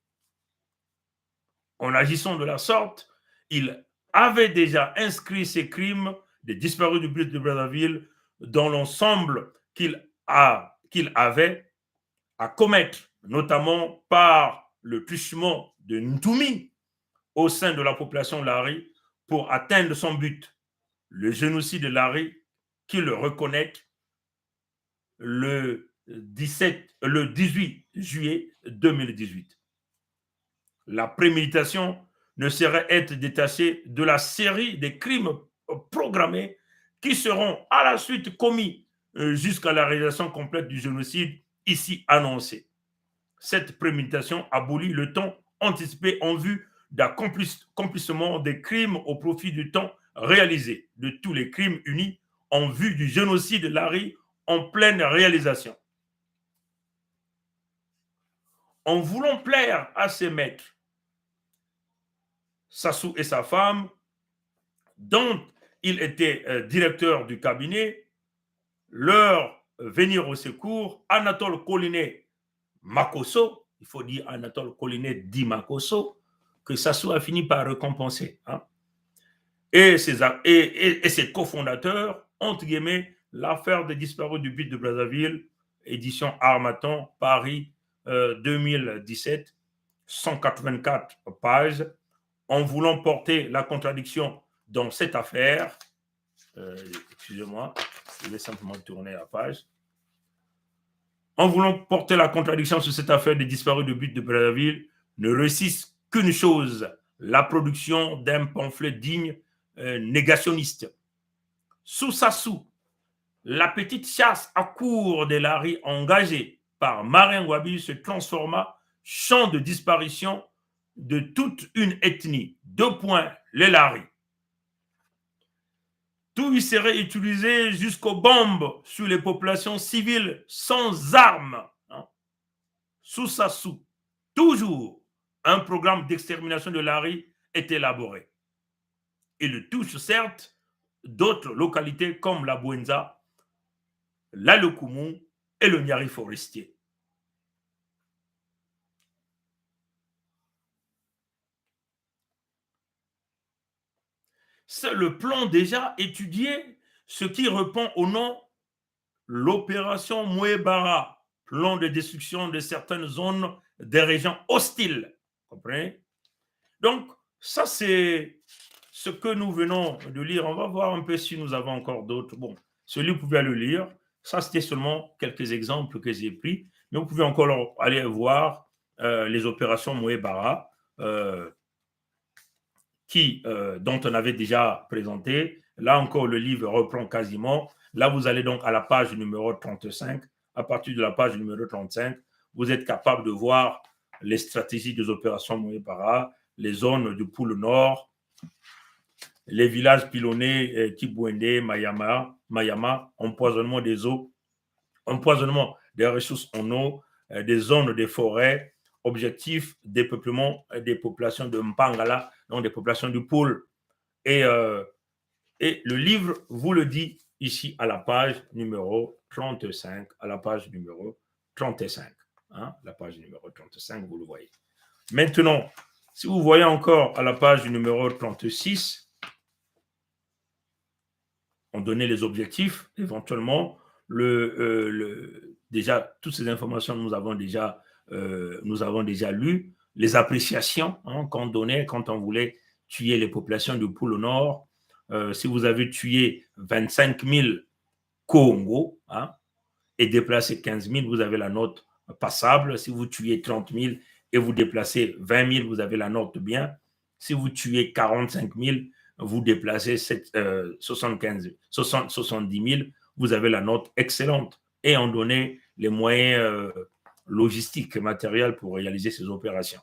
En agissant de la sorte, il avait déjà inscrit ces crimes des disparus du but de Brazzaville dans l'ensemble qu'il avait à commettre, notamment par le truchement de Ntumi, au sein de la population Lari pour atteindre son but, le génocide de Lari, qui le reconnaît le 18 juillet 2018. La préméditation ne saurait être détachée de la série des crimes programmés qui seront à la suite commis jusqu'à la réalisation complète du génocide ici annoncé. Cette préméditation abolit le temps anticipé en vue d'accomplissement des crimes au profit du temps réalisé, de tous les crimes unis en vue du génocide Lari en pleine réalisation. En voulant plaire à ses maîtres, Sassou et sa femme, dont il était directeur du cabinet, leur venir au secours, Anatole Collinet Makosso, il faut dire Anatole Collinet dit Makosso, que Sassou a fini par récompenser. Hein. Et ses cofondateurs, entre guillemets, l'affaire des disparus du but de Brazzaville, édition Harmattan, Paris 2017, 184 pages, en voulant porter la contradiction dans cette affaire. Excusez-moi, je vais simplement tourner la page. En voulant porter la contradiction sur cette affaire des disparus de but de Brazzaville, ne réussissent qu'une chose, la production d'un pamphlet digne négationniste. Sous Sassou, la petite chasse à court des Lari engagée par Marin Ngouabi se transforma champ de disparition de toute une ethnie. 2 points, les Lari. Tout y serait utilisé jusqu'aux bombes sur les populations civiles sans armes. Hein. Sous Sassou, toujours un programme d'extermination de Lari est élaboré. Il touche certes d'autres localités comme la Bouenza, la Lokoumou et le Niari forestier. C'est le plan déjà étudié, ce qui répond au nom l'opération Mouébara, plan de destruction de certaines zones des régions hostiles. Vous comprenez? Donc, ça, c'est ce que nous venons de lire. On va voir un peu si nous avons encore d'autres. Bon, celui vous pouvez le lire. Ça, c'était seulement quelques exemples que j'ai pris. Mais vous pouvez encore aller voir les opérations Mouébara, dont on avait déjà présenté. Là encore, le livre reprend quasiment. Là, vous allez donc à la page numéro 35. À partir de la page numéro 35, vous êtes capable de voir les stratégies des opérations Mouébara, les zones du pôle Nord, les villages pilonnés, Kibouende, Mayama, empoisonnement des eaux, empoisonnement des ressources en eau, des zones des forêts, objectif dépeuplement des populations de Mpangala, donc des populations du pôle. Et le livre vous le dit ici à la page numéro 35, à la page numéro 35. Hein, la page numéro 35, vous le voyez. Maintenant, si vous voyez encore à la page numéro 36, on donnait les objectifs, éventuellement, déjà, toutes ces informations, nous avons déjà lues, les appréciations qu'on donnait quand on voulait tuer les populations du pôle Nord. Si vous avez tué 25 000 Congo et déplacé 15 000, vous avez la note passable. Si vous tuez 30 000 et vous déplacez 20 000, vous avez la note bien. Si vous tuez 45 000, vous déplacez 70 000, vous avez la note excellente. Et on donnait les moyens logistiques et matériels pour réaliser ces opérations.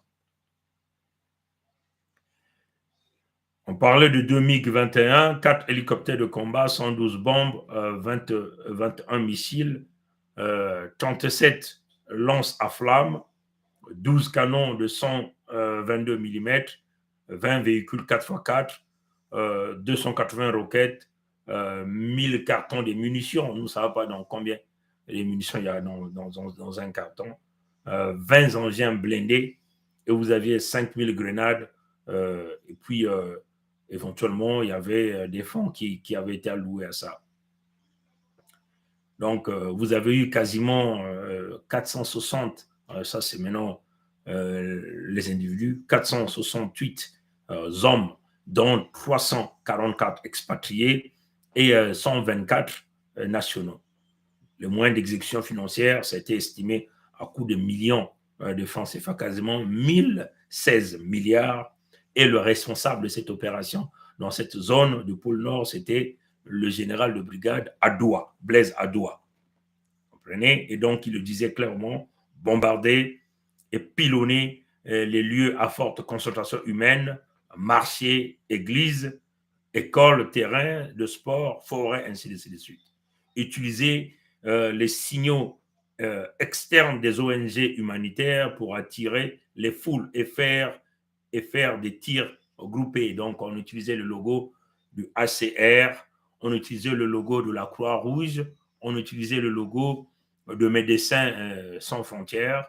On parlait de 2 MiG-21, 4 hélicoptères de combat, 112 bombes, 21 missiles, 37 lances à flammes, 12 canons de 122 mm, 20 véhicules 4x4, 280 roquettes, 1000 cartons de munitions. Nous ne savons pas dans combien de munitions il y a dans un carton. 20 engins blindés et vous aviez 5000 grenades. Et puis, éventuellement, il y avait des fonds qui avaient été alloués à ça. Donc, vous avez eu quasiment 460, ça c'est maintenant les individus, 468 hommes, dont 344 expatriés et 124 nationaux. Le moyen d'exécution financière, ça a été estimé à coût de millions de francs CFA, quasiment 1016 milliards. Et le responsable de cette opération dans cette zone du pôle Nord, c'était le général de brigade Adoua, Blaise Adoua. Vous comprenez? Et donc, il le disait clairement, bombarder et pilonner les lieux à forte concentration humaine, marchés, églises, écoles, terrains de sport, forêts, ainsi de suite. Utiliser les signaux externes des ONG humanitaires pour attirer les foules et faire des tirs groupés. Donc, on utilisait le logo du HCR, on utilisait le logo de la Croix-Rouge, on utilisait le logo de Médecins sans frontières.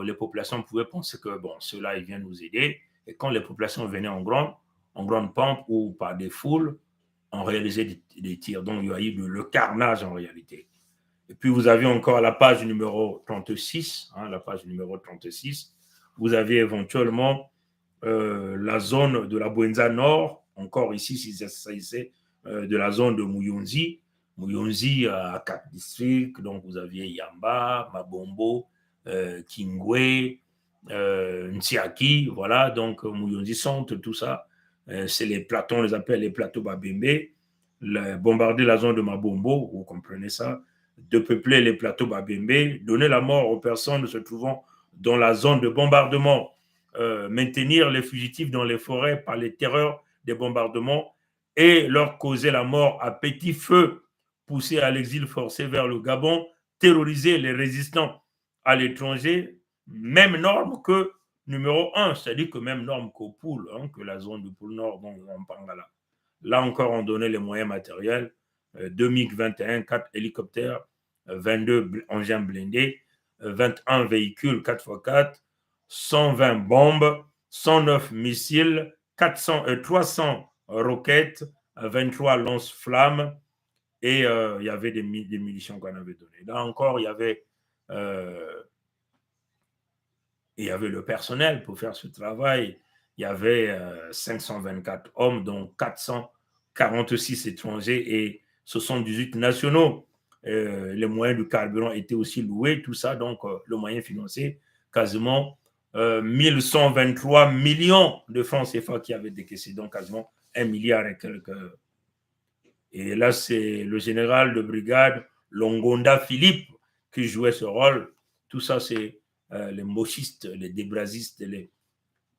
Les populations pouvaient penser que, bon, ceux-là, ils viennent nous aider. Et quand les populations venaient en grande pompe ou par des foules, on réalisait des tirs. Donc, il y a eu le carnage en réalité. Et puis, vous avez encore la page numéro 36, la page numéro 36. Vous avez éventuellement la zone de la Bouenza Nord, encore ici, si ça s'agissait de la zone de Mouyonzi. Mouyonzi a 4 districts, donc vous aviez Yamba, Mabombo, Kingwe, Ntiaki, voilà, donc Mouyonzi Centre, tout ça. C'est les plateaux, on les appelle les plateaux Babembe. Bombarder la zone de Mabombo, vous comprenez ça, de peupler les plateaux Babembe, donner la mort aux personnes se trouvant dans la zone de bombardement, maintenir les fugitifs dans les forêts par les terreurs des bombardements et leur causer la mort à petit feu, pousser à l'exil forcé vers le Gabon, terroriser les résistants à l'étranger, même norme que numéro 1, c'est-à-dire que même norme qu'au pôle, que la zone du pôle Nord dont on parle là. Là encore, on donnait les moyens matériels, 2 MiG-21, 4 hélicoptères, 22 engins blindés, 21 véhicules 4x4, 120 bombes, 109 missiles, 300 roquettes, 23 lance-flammes, et il y avait des munitions qu'on avait données. Là encore, il y avait le personnel pour faire ce travail. Il y avait 524 hommes, dont 446 étrangers et 78 nationaux. Les moyens du carburant étaient aussi loués, tout ça, donc le moyen financier, quasiment 1123 millions de francs CFA qui avaient décaissé, donc quasiment 1 milliard et quelques. Et là, c'est le général de brigade Longonda Philippe qui jouait ce rôle. Tout ça, c'est les mochistes, les débrasistes.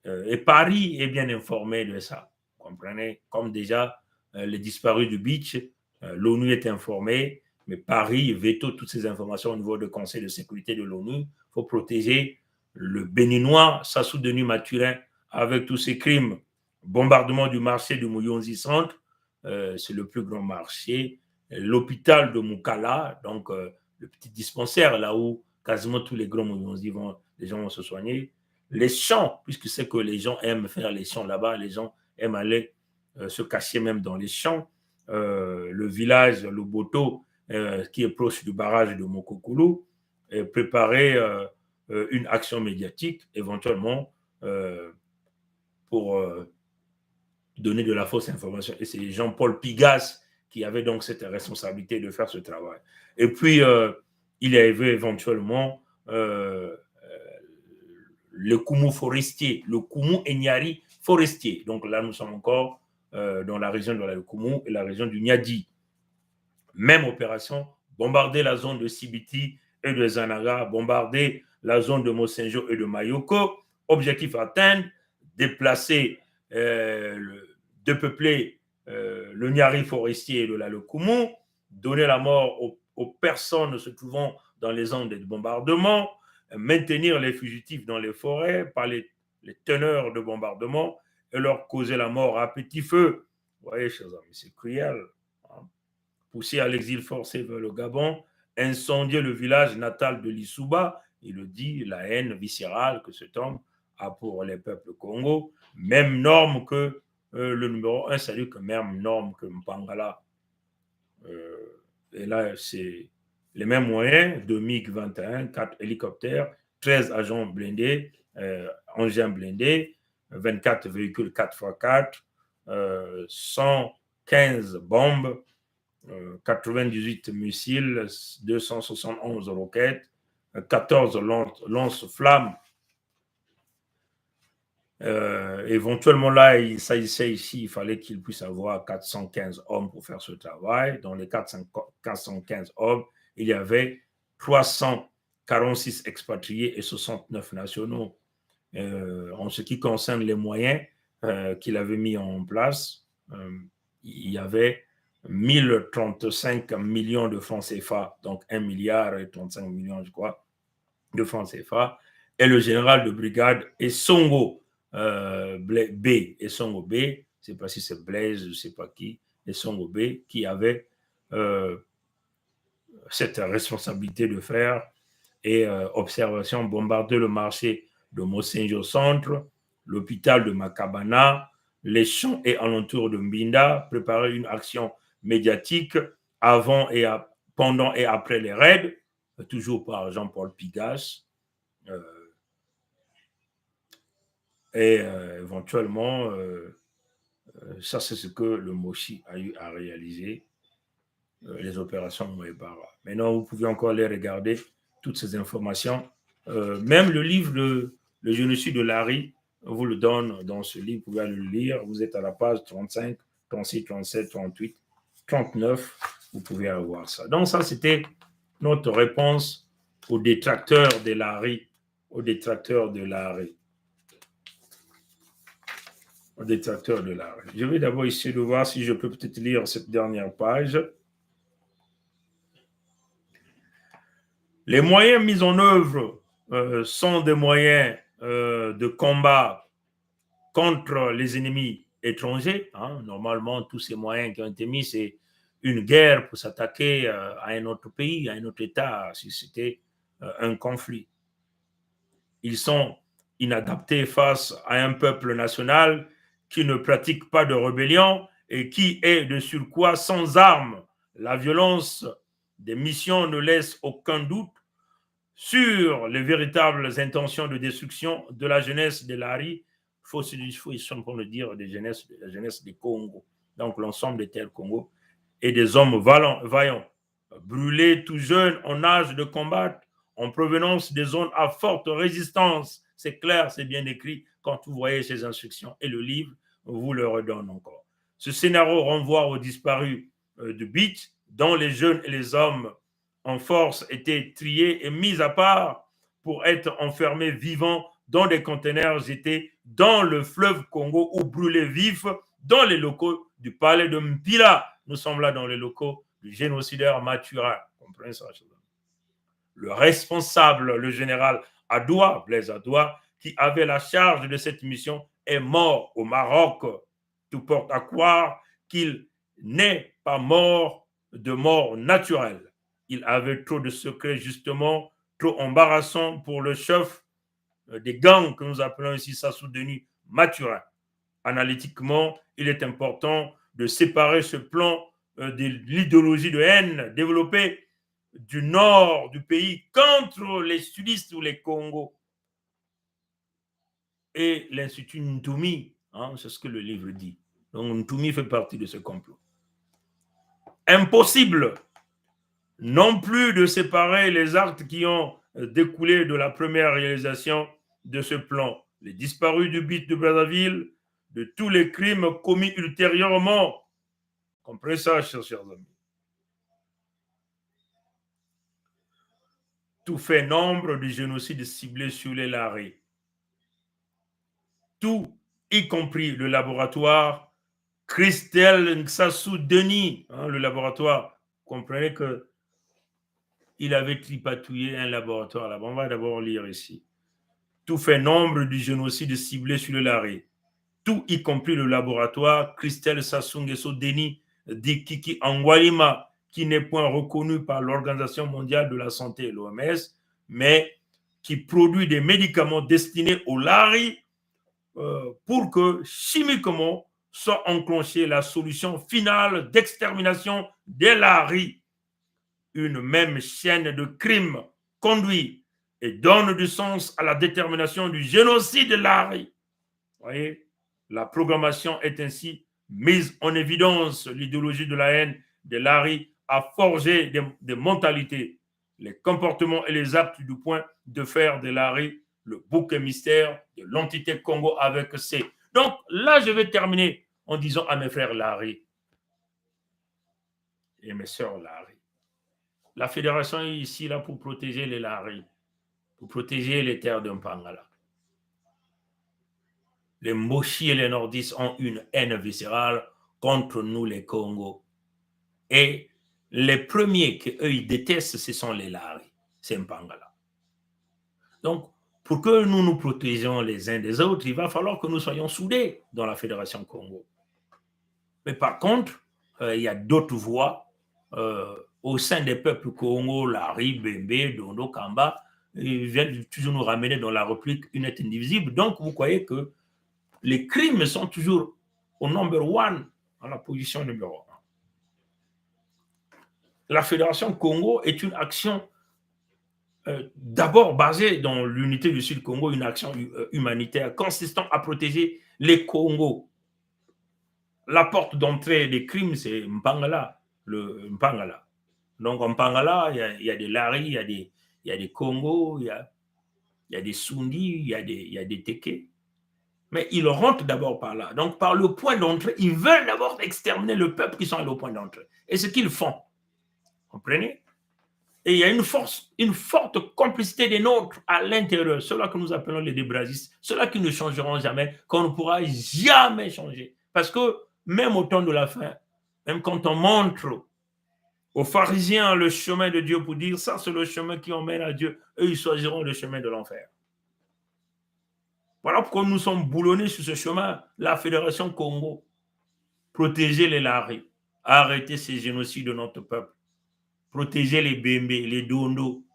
Et Paris est bien informé de ça. Vous comprenez? Comme déjà les disparus du beach, l'ONU est informée, mais Paris veto toutes ces informations au niveau du Conseil de sécurité de l'ONU. Il faut protéger le Béninois, Sassou Denis Mathurin, avec tous ses crimes. Bombardement du marché de Mouyonzi Centre, c'est le plus grand marché. L'hôpital de Moukala, donc le petit dispensaire là où quasiment tous les grands Mouyonzi les gens vont se soigner. Les champs, puisque c'est que les gens aiment faire les champs là-bas, les gens aiment aller se cacher même dans les champs. Le village, le Boto, qui est proche du barrage de Mokokulu, préparer une action médiatique, éventuellement, pour donner de la fausse information. Et c'est Jean-Paul Pigas qui avait donc cette responsabilité de faire ce travail. Et puis, il y avait éventuellement le Koumou forestier, le Koumou Enyari forestier. Donc là, nous sommes encore dans la région de la Koumou et la région du Niadi. Même opération, bombarder la zone de Sibiti et de Zanaga, bombarder la zone de Mosenjo et de Mayoko. Objectif atteint, déplacer, depeupler le Niari forestier et le Koumou, donner la mort aux personnes se trouvant dans les zones de bombardement, maintenir les fugitifs dans les forêts par les teneurs de bombardement et leur causer la mort à petit feu. Vous voyez, chers amis, c'est cruel. Pousser à l'exil forcé vers le Gabon, incendier le village natal de l'Issouba, il le dit, la haine viscérale que cet homme a pour les peuples Congo, même norme que le numéro 1, c'est-à-dire que même norme que Mpangala. Et là, c'est les mêmes moyens, de MiG-21, 4 hélicoptères, 13 agents blindés, engins blindés, 24 véhicules 4x4, 115 bombes, 98 missiles, 271 roquettes, 14 lance-flammes. Éventuellement, là, il s'agissait ici, il fallait qu'il puisse avoir 415 hommes pour faire ce travail. Dans les 415 hommes, il y avait 346 expatriés et 69 nationaux. En ce qui concerne les moyens qu'il avait mis en place, il y avait 1035 millions de francs CFA, donc 1 milliard et 35 millions, je crois, de francs CFA. Et le général de brigade Essongo B, Essongo B, je ne sais pas si c'est Blaise, je ne sais pas qui, Essongo B, qui avait cette responsabilité de faire et observation, bombarder le marché de Mosenjo Centre, l'hôpital de Makabana, les champs et alentours de Mbinda, préparer une action médiatique avant et pendant et après les raids, toujours par Jean-Paul Pigas. Et éventuellement, ça c'est ce que le Moshi a eu à réaliser, les opérations Mouebara. Maintenant, vous pouvez encore les regarder, toutes ces informations. Même le livre Le génocide de Lari vous le donne dans ce livre, vous pouvez le lire. Vous êtes à la page 35, 36, 37, 38, 39. Vous pouvez avoir ça. Donc, ça, c'était notre réponse aux détracteurs de Lari. Aux détracteurs de Lari. Aux détracteurs de Lari. Je vais d'abord essayer de voir si je peux peut-être lire cette dernière page. Les moyens mis en œuvre sont des moyens de combat contre les ennemis étrangers. Hein. Normalement, tous ces moyens qui ont été mis, c'est une guerre pour s'attaquer à un autre pays, à un autre État, si c'était un conflit. Ils sont inadaptés face à un peuple national qui ne pratique pas de rébellion et qui est de surcroît sans armes. La violence des missions ne laisse aucun doute sur les véritables intentions de destruction de la jeunesse de Lari. Il faut simplement le dire, la jeunesse du Congo, donc l'ensemble des terres Congo, et des hommes vaillants, brûlés tout jeunes en âge de combattre, en provenance des zones à forte résistance. C'est clair, c'est bien écrit quand vous voyez ces instructions. Et le livre vous le redonne encore. Ce scénario renvoie aux disparus de Beach, dont les jeunes et les hommes en force étaient triés et mis à part pour être enfermés vivants dans des conteneurs jetés dans le fleuve Congo ou brûlés vifs dans les locaux du palais de Mpila. Nous sommes là dans les locaux du génocidaire Mathurin. Comprenez ça? Le responsable, le général Adoua, Blaise Adoua, qui avait la charge de cette mission, est mort au Maroc. Tout porte à croire qu'il n'est pas mort de mort naturelle. Il avait trop de secrets, justement, trop embarrassants pour le chef des gangs que nous appelons ici Sassou Denis Mathurin. Analytiquement, il est important de séparer ce plan de l'idéologie de haine développée du nord du pays contre les sudistes ou les Congos et l'Institut Ntumi. Hein, c'est ce que le livre dit. Donc Ntumi fait partie de ce complot. Impossible non plus de séparer les actes qui ont découlé de la première réalisation de ce plan. Les disparus du BIT de Brazzaville, de tous les crimes commis ultérieurement. Comprenez ça, chers amis. Tout fait nombre de génocides ciblés sur les Lari. Tout, y compris le laboratoire Christelle Nsassou Denis, hein, le laboratoire. Comprenez que il avait tripatouillé un laboratoire là-bas. On va d'abord lire ici. Tout fait nombre du génocide ciblé sur le Lari. Tout, y compris le laboratoire Christelle Sassou Nguesso Denis Dikiki Angwalima, qui n'est point reconnu par l'Organisation mondiale de la santé, l'OMS, mais qui produit des médicaments destinés au Lari pour que chimiquement soit enclenchée la solution finale d'extermination des Lari. Une même chaîne de crimes conduit et donne du sens à la détermination du génocide Lari. Voyez, la programmation est ainsi mise en évidence. L'idéologie de la haine de Larry a forgé des mentalités, les comportements et les actes du point de faire de Larry le bouc mystère de l'entité Congo avec C. Donc là, je vais terminer en disant à mes frères Larry et mes sœurs Larry, la fédération est ici là pour protéger les Larry, pour protéger les terres de Mpangala. Les Moshi et les Nordistes ont une haine viscérale contre nous, les Congos. Et les premiers qu'eux, ils détestent, ce sont les Larry, c'est Mpangala. Donc, pour que nous nous protégions les uns des autres, il va falloir que nous soyons soudés dans la Fédération Congo. Mais par contre, il y a d'autres voies au sein des peuples Congo, Larry, Bembe, Dondo, Kamba, ils viennent toujours nous ramener dans la réplique unité indivisible. Donc, vous voyez que les crimes sont toujours au number one, à la position numéro 1. La Fédération Congo est une action d'abord basée dans l'unité du Sud Congo, une action humanitaire consistant à protéger les Congos. La porte d'entrée des crimes, c'est Mpangala, le Mpangala. Donc, en Mpangala, il y a des Larry, il y a des Congos, il y a des Sundi, il y a des Teke. Mais ils rentrent d'abord par là. Donc, par le point d'entrée, ils veulent d'abord exterminer le peuple qui sont au point d'entrée. Et ce qu'ils font. Comprenez? Et il y a une forte complicité des nôtres à l'intérieur, ceux-là que nous appelons les débrasistes, ceux-là qui ne changeront jamais, qu'on ne pourra jamais changer. Parce que même au temps de la fin, même quand on montre aux pharisiens le chemin de Dieu pour dire ça, c'est le chemin qui emmène à Dieu, eux, ils choisiront le chemin de l'enfer. Voilà pourquoi nous sommes boulonnés sur ce chemin, la Fédération Congo. Protéger les Larry, arrêter ces génocides de notre peuple. Protéger les Bembe, les Dondo,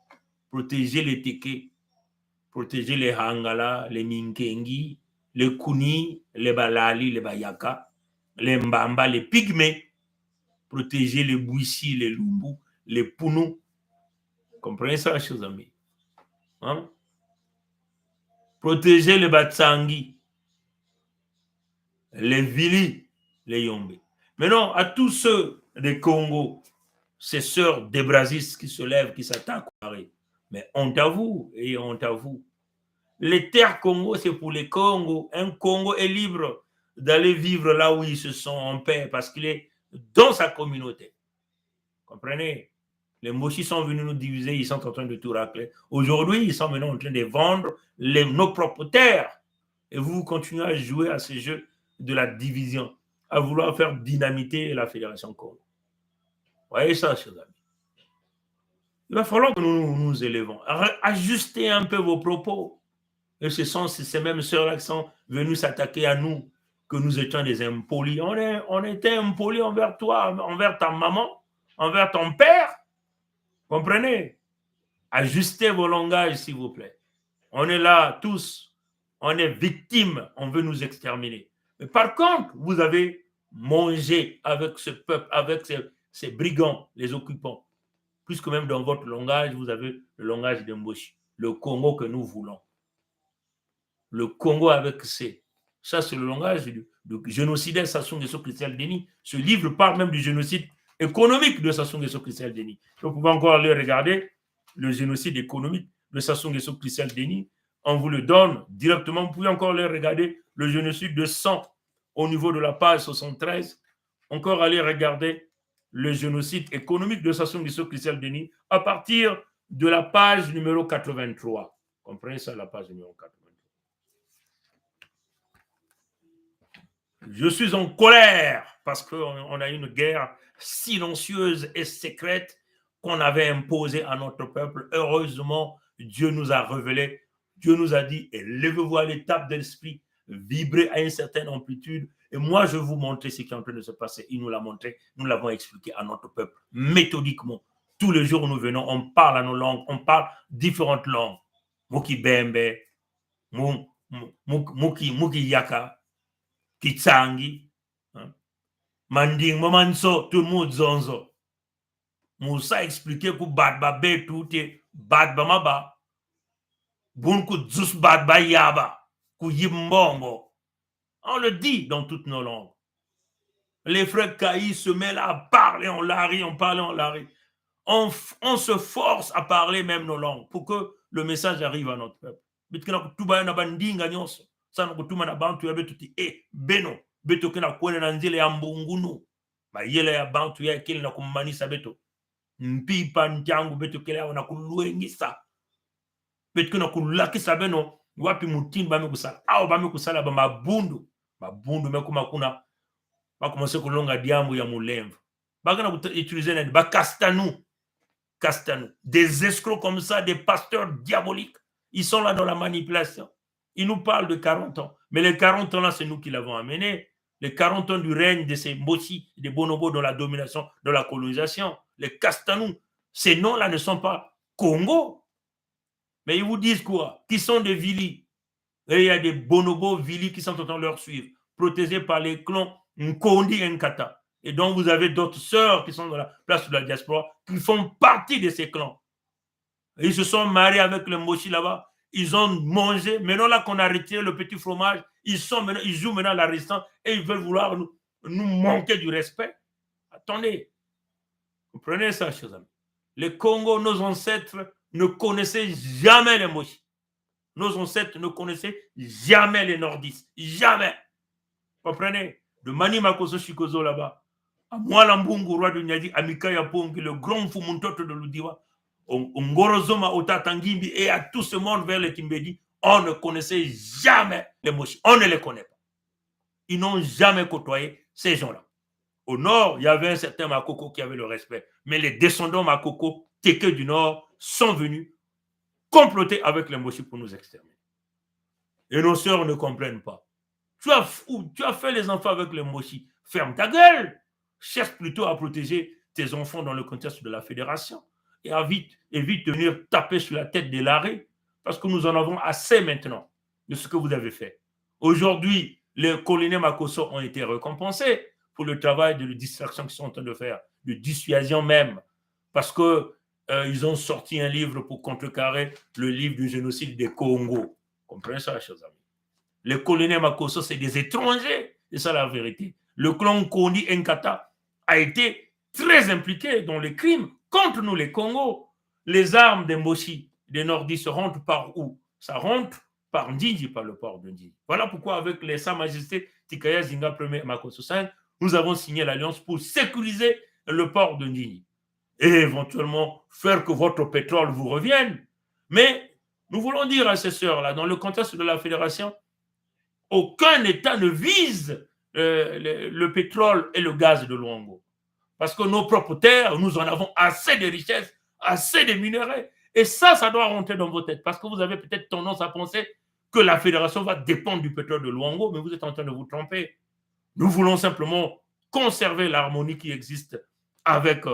protéger les Teke, protéger les Hangala, les Minkengi, les Kuni, les Balali, les Bayaka, les Mbamba, les Pygmées, protéger les Bouissi, les Lumbu, les Pounou. Comprenez ça, chers amis? Hein? Protéger les Batsangi, les Vili, les Yombe. Maintenant, à tous ceux des Congo, ces sœurs débrasistes qui se lèvent, qui s'attaquent au Paris. Mais honte à vous et honte à vous. Les terres Congo, c'est pour les Congo. Un Congo est libre d'aller vivre là où ils se sont en paix parce qu'il est dans sa communauté. Comprenez? Les Moshi sont venus nous diviser, ils sont en train de tout racler. Aujourd'hui, ils sont maintenant en train de vendre nos propres terres. Et vous continuez à jouer à ce jeu de la division, à vouloir faire dynamiter la Fédération Congo. Voyez ça, chers amis. Il va falloir que nous nous élevons. Ajustez un peu vos propos. Et ce sont ces mêmes sœurs-là qui sont venues s'attaquer à nous, que nous étions des impolis. On était impolis envers toi, envers ta maman, envers ton père. Comprenez? Ajustez vos langages, s'il vous plaît. On est là, tous. On est victimes. On veut nous exterminer. Mais par contre, vous avez mangé avec ce peuple, avec ces brigands, les occupants. Puisque même dans votre langage, vous avez le langage de Mboshi, le Congo que nous voulons. Le Congo avec C. Ça, c'est le langage du génocidaire Sassou Nguesso Christelle Denis. Ce livre parle même du génocide économique de Sassou Nguesso Christelle Denis. Vous pouvez encore aller regarder le génocide économique de Sassou Nguesso Christelle Denis. On vous le donne directement. Vous pouvez encore aller regarder le génocide de sang au niveau de la page 73. Encore aller regarder le génocide économique de Sassou Nguesso Christelle Denis à partir de la page numéro 83. Comprenez ça, la page numéro 83. Je suis en colère parce qu'on a une guerre silencieuse et secrète qu'on avait imposée à notre peuple. Heureusement, Dieu nous a révélé, Dieu nous a dit, élevez-vous à l'étape de l'esprit, vibrez à une certaine amplitude. Et moi, je vais vous montrer ce qui est en train de se passer. Il nous l'a montré, nous l'avons expliqué à notre peuple méthodiquement. Tous les jours où nous venons, on parle à nos langues, on parle différentes langues. Muki Bembe, Muki Yaka, Kitsangi, Manding Momanso, tout le monde zonzo. Moussa expliqué que Badba Betouté, Badba Maba, Bunku Zus Badba Yaba, ku Yimbongo, On le dit dans toutes nos langues. Les frères Caïs se mettent là à parler en lari, on parle en lari. On se force à parler même nos langues pour que le message arrive à notre peuple. Sana kutuma na bantu ya betu ti beno beto kena kwene na nzile ya mbungunu mayele ya bantu ya kile na kumanisa beto mpipa njangu beto kile ya na kuluengisa beto kena kulakisa beno wapi mutimba mekusala au ba mekusala ba mabundu mekuma kuna ba commencer kulonga diambu ya mulemvu bakana utiliser nani ba Castanou des escrocs comme ça, des pasteurs diaboliques, ils sont là dans la manipulation. Ils nous parlent de 40 ans. Mais les 40 ans là, c'est nous qui l'avons amené. Les 40 ans du règne de ces Mbossi, des bonobos dans la domination, dans la colonisation. Les Castanou, ces noms-là ne sont pas Congo. Mais ils vous disent quoi? Qui sont des Vili. Et il y a des bonobos Vili qui sont en train de leur suivre, protégés par les clans Nkondi et Nkata. Et donc, vous avez d'autres sœurs qui sont dans la place de la diaspora, qui font partie de ces clans. Et ils se sont mariés avec les Moshi là-bas. Ils ont mangé. Maintenant, là qu'on a retiré le petit fromage, ils jouent maintenant la résistance et ils veulent vouloir nous manquer du respect. Attendez. Comprenez ça, chers amis. Les Congos, nos ancêtres ne connaissaient jamais les Moshi. Nos ancêtres ne connaissaient jamais les Nordistes. Jamais. Comprenez? De Mani Makoso Shikozo là-bas. À Mwala Mbungu, roi de Nyadi, à Mikaya Pongi, le grand Fumuntoto de Ludiwa, Ngorozoma Otatangimbi et à tout ce monde vers les Kimbedi, on ne connaissait jamais les Moshi. On ne les connaît pas. Ils n'ont jamais côtoyé ces gens-là. Au nord, il y avait un certain Makoko qui avait le respect. Mais les descendants Makoko, Teke du Nord, sont venus comploter avec les Moshi pour nous exterminer. Et nos sœurs ne comprennent pas. Tu as fait les enfants avec les Moshi. Ferme ta gueule. Cherche plutôt à protéger tes enfants dans le contexte de la fédération et évite de venir taper sur la tête des larrés parce que nous en avons assez maintenant de ce que vous avez fait. Aujourd'hui, les colonels Makosso ont été récompensés pour le travail de distraction qu'ils sont en train de faire, de dissuasion même, parce que ils ont sorti un livre pour contrecarrer le livre du génocide des Congo. Comprenez ça, chers amis. Les colonels Makosso, c'est des étrangers, c'est ça la vérité. Le clan Kondi Nkata a été très impliqué dans les crimes contre nous, les Congos. Les armes des Moshi, des Nordistes, rentrent par où? Ça rentre par Ndingi, par le port de Ndingi. Voilà pourquoi, avec les Sa Majesté Tikaya Zinga Premier Makosso 5, nous avons signé l'alliance pour sécuriser le port de Ndingi et éventuellement faire que votre pétrole vous revienne. Mais nous voulons dire à ces sœurs-là, dans le contexte de la fédération, aucun État ne vise le pétrole et le gaz de Luango. Parce que nos propres terres, nous en avons assez de richesses, assez de minerais. Et ça doit rentrer dans vos têtes. Parce que vous avez peut-être tendance à penser que la fédération va dépendre du pétrole de Luango, mais vous êtes en train de vous tromper. Nous voulons simplement conserver l'harmonie qui existe avec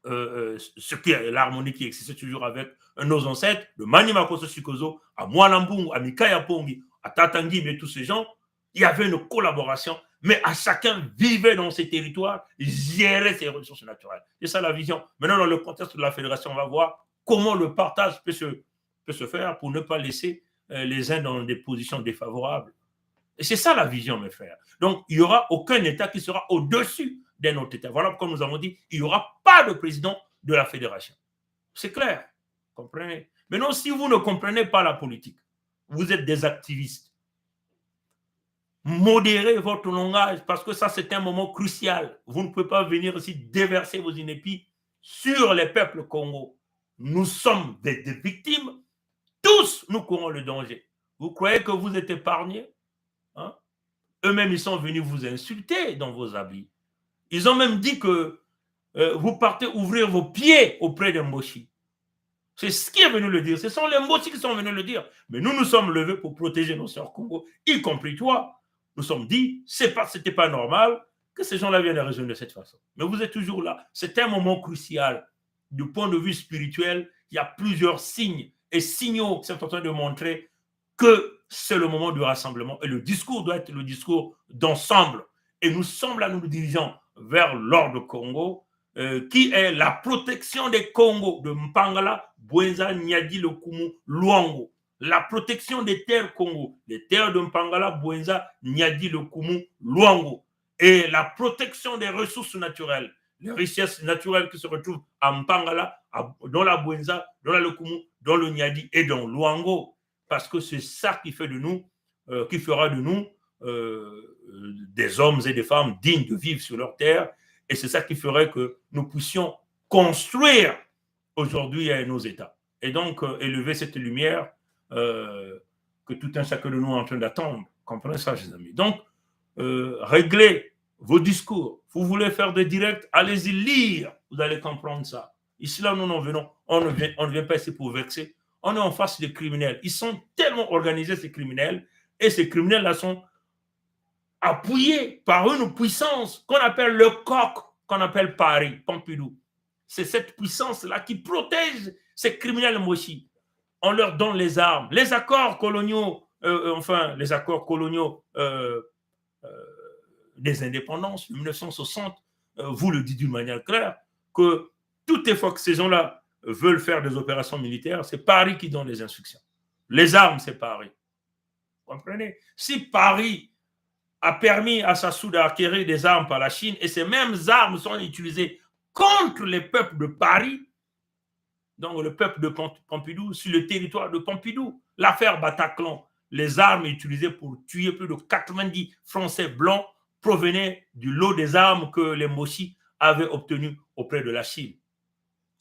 l'harmonie qui existe toujours avec nos ancêtres, de Mani Makosso Shikozo, à Mwalambungu, à Mikaya Pongi, à Tatangim et tous ces gens. Il y avait une collaboration, mais à chacun vivait dans ses territoires, gérait ses ressources naturelles. C'est ça la vision. Maintenant, dans le contexte de la fédération, on va voir comment le partage peut se faire pour ne pas laisser les uns dans des positions défavorables. Et c'est ça la vision, mes frères. Donc, il n'y aura aucun État qui sera au-dessus d'un autre État. Voilà pourquoi nous avons dit il n'y aura pas de président de la fédération. C'est clair. Comprenez? Maintenant, si vous ne comprenez pas la politique, vous êtes des activistes, modérez votre langage parce que ça, c'est un moment crucial. Vous ne pouvez pas venir ici déverser vos inépties sur les peuples congolais. Nous sommes des victimes. Tous, nous courons le danger. Vous croyez que vous êtes épargnés? Hein? Eux-mêmes, ils sont venus vous insulter dans vos habits. Ils ont même dit que vous partez ouvrir vos pieds auprès des Mboshi. C'est ce qui est venu le dire. Ce sont les Mboshi qui sont venus le dire. Mais nous nous sommes levés pour protéger nos sœurs Congo, y compris toi. Nous sommes dit, c'était pas normal que ces gens-là viennent raisonner de cette façon. Mais vous êtes toujours là. C'est un moment crucial. Du point de vue spirituel, il y a plusieurs signes et signaux qui sont en train de montrer que c'est le moment du rassemblement. Et le discours doit être le discours d'ensemble. Et nous sommes là, nous nous dirigeons vers l'ordre Congo, qui est la protection des Congos, de Mpangala, Bwenza, Nyadi, Lokumu, Luango. la protection des terres Congo, les terres de Mpangala, Bouenza, Niadi, Lokumu, Luango, et la protection des ressources naturelles, les richesses naturelles qui se retrouvent à Mpangala, dans la Bouenza, dans la Lokumu, dans le Niadi et dans Luango, parce que c'est ça qui fait de nous, qui fera de nous des hommes et des femmes dignes de vivre sur leur terre, et c'est ça qui ferait que nous puissions construire aujourd'hui nos États. Et donc, élever cette lumière que tout un chacun de nous est en train d'attendre. Comprenez ça, mes amis. Donc, réglez vos discours. Vous voulez faire des directs, allez-y lire. Vous allez comprendre ça. Ici, là, nous n'en venons. On ne vient pas ici pour vexer. On est en face des criminels. Ils sont tellement organisés, ces criminels, et ces criminels-là sont appuyés par une puissance qu'on appelle le coq, qu'on appelle Paris, Pompidou. C'est cette puissance-là qui protège ces criminels mochis. On leur donne les armes. Les accords coloniaux, les accords coloniaux des indépendances de 1960 vous le dit d'une manière claire, que toutes les fois que ces gens-là veulent faire des opérations militaires, c'est Paris qui donne les instructions. Les armes, c'est Paris. Vous comprenez? Si Paris a permis à Sassou d'acquérir des armes par la Chine et ces mêmes armes sont utilisées contre les peuples de Paris, donc le peuple de Pompidou, sur le territoire de Pompidou, l'affaire Bataclan, les armes utilisées pour tuer plus de 90 Français blancs provenaient du lot des armes que les Mochis avaient obtenues auprès de la Chine.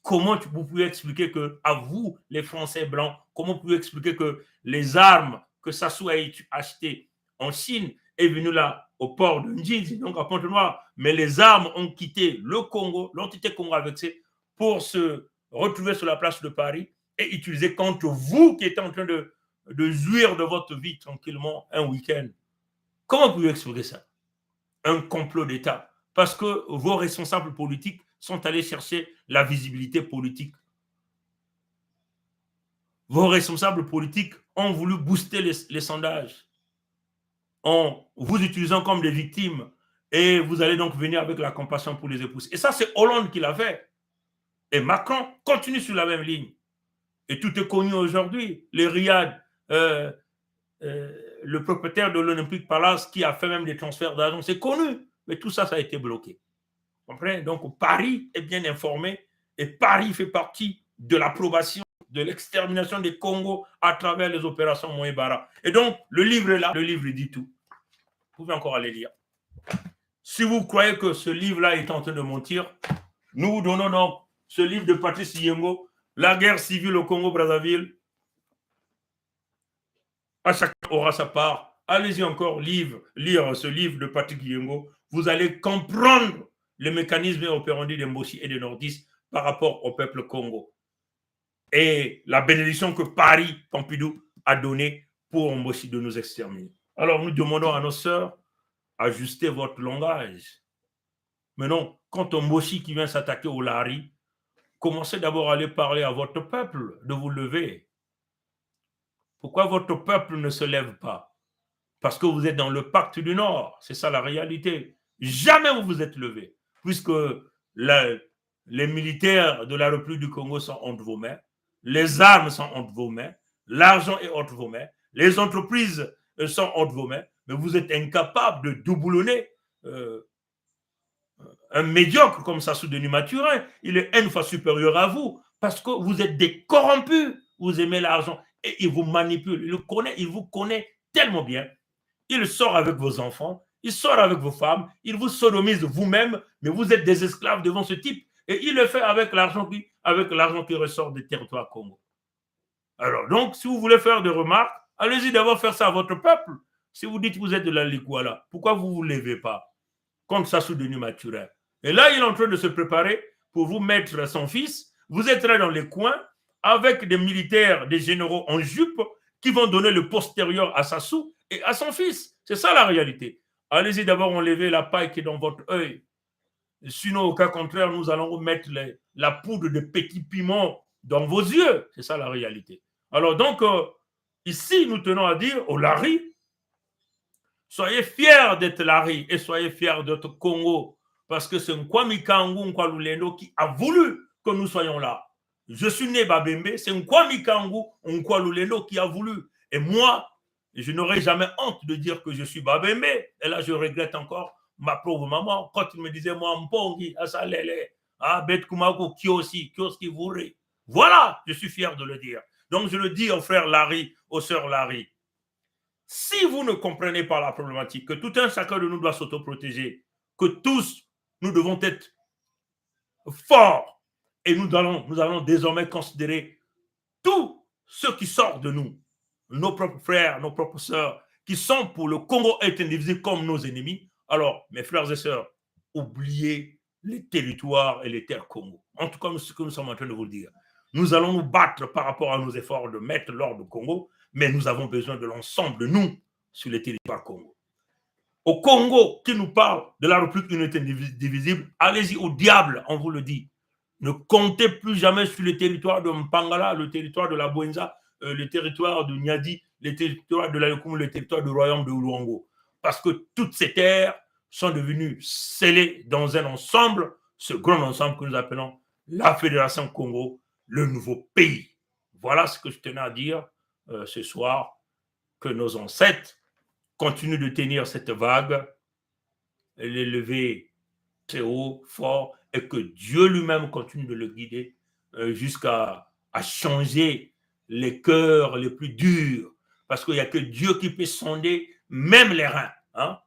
Comment vous pouvez expliquer que, à vous, les Français blancs, comment vous pouvez expliquer que les armes que Sassou a achetées en Chine est venu là au port de Ndjinzi, donc à Pointe-Noire, mais les armes ont quitté le Congo, l'entité congo-vexée, pour se retrouver sur la place de Paris et utiliser contre vous qui êtes en train de jouir de votre vie tranquillement un week-end. Comment vous pouvez expliquer ça? Un complot d'État. Parce que vos responsables politiques sont allés chercher la visibilité politique. Vos responsables politiques ont voulu booster les sondages en vous utilisant comme des victimes et vous allez donc venir avec la compassion pour les épouses. Et ça, c'est Hollande qui l'a fait. Et Macron continue sur la même ligne. Et tout est connu aujourd'hui. Les Riyad, le propriétaire de l'Olympic Palace qui a fait même des transferts d'argent, c'est connu. Mais tout ça, ça a été bloqué. Vous comprenez? Donc, Paris est bien informé et Paris fait partie de l'approbation de l'extermination des Congos à travers les opérations Moïbara. Et donc, le livre est là, le livre dit tout. Vous pouvez encore aller lire. Si vous croyez que ce livre-là est en train de mentir, nous vous donnons donc ce livre de Patrice Yengo, La guerre civile au Congo-Brazzaville. À chacun aura sa part. Allez-y encore lire ce livre de Patrice Yengo. Vous allez comprendre les mécanismes opérandi des Mochi et des Nordistes par rapport au peuple Congo. Et la bénédiction que Paris, Pompidou, a donnée pour Mochi de nous exterminer. Alors nous demandons à nos sœurs, ajustez votre langage. Mais non, quand un Mochi qui vient s'attaquer au Lari, commencez d'abord à aller parler à votre peuple de vous lever. Pourquoi votre peuple ne se lève pas? Parce que vous êtes dans le pacte du Nord. C'est ça la réalité. Jamais vous vous êtes levé, puisque les militaires de la République du Congo sont entre vos mains, les armes sont entre vos mains, l'argent est entre vos mains, les entreprises sont entre vos mains, mais vous êtes incapable de doublonner un médiocre comme Sassou Denis Mathurin. Il est une fois supérieur à vous, parce que vous êtes des corrompus, vous aimez l'argent, et il vous manipule, il vous connaît tellement bien. Il sort avec vos enfants, il sort avec vos femmes, il vous sodomise vous-même, mais vous êtes des esclaves devant ce type. Et il le fait avec l'argent qui ressort des territoires Congo. Alors donc, si vous voulez faire des remarques, allez-y d'abord faire ça à votre peuple. Si vous dites que vous êtes de la Liguala, pourquoi vous ne vous levez pas contre Sassou Denis Mathurin? Et là, il est en train de se préparer pour vous mettre son fils. Vous êtes là dans les coins avec des militaires, des généraux en jupe qui vont donner le postérieur à Sassou et à son fils. C'est ça la réalité. Allez-y d'abord enlever la paille qui est dans votre œil. Sinon, au cas contraire, nous allons vous mettre la poudre de petits piments dans vos yeux. C'est ça la réalité. Alors donc, ici, nous tenons à dire au Lari, soyez fiers d'être Lari et soyez fiers d'être Congo. Parce que c'est Nkwami Kangu Nkwalulendo qui a voulu que nous soyons là. Je suis né Babembe, c'est Nkwami Kangu, Nkwalulelo qui a voulu. Et moi, je n'aurais jamais honte de dire que je suis Babembe. Et là, je regrette encore ma pauvre maman quand il me disait, moi, Mpongi, Asalele, Bet Kumako, Kiosi, Kioski Vouré. Voilà, je suis fier de le dire. Donc, je le dis aux frères Larry, aux sœurs Larry. Si vous ne comprenez pas la problématique, que tout un chacun de nous doit s'autoprotéger, que tous, nous devons être forts, et nous allons désormais considérer tous ceux qui sortent de nous, nos propres frères, nos propres sœurs, qui sont pour le Congo est indivisible comme nos ennemis. Alors, mes frères et sœurs, oubliez les territoires et les terres Congo. En tout cas, ce que nous sommes en train de vous dire. Nous allons nous battre par rapport à nos efforts de mettre l'ordre au Congo, mais nous avons besoin de l'ensemble de nous sur les territoires Congo. Au Congo, qui nous parle de la République unité indivisible, allez-y au diable, on vous le dit. Ne comptez plus jamais sur le territoire de Mpangala, le territoire de la Bouenza, le territoire de Niadi, le territoire de la Lukumu, le territoire du royaume de Luango. Parce que toutes ces terres sont devenues scellées dans un ensemble, ce grand ensemble que nous appelons la Fédération Congo, le nouveau pays. Voilà ce que je tenais à dire ce soir, que nos ancêtres continuent de tenir cette vague, l'élever très haut, fort, et que Dieu lui-même continue de le guider jusqu'à changer les cœurs les plus durs. Parce qu'il n'y a que Dieu qui peut sonder même les reins, hein,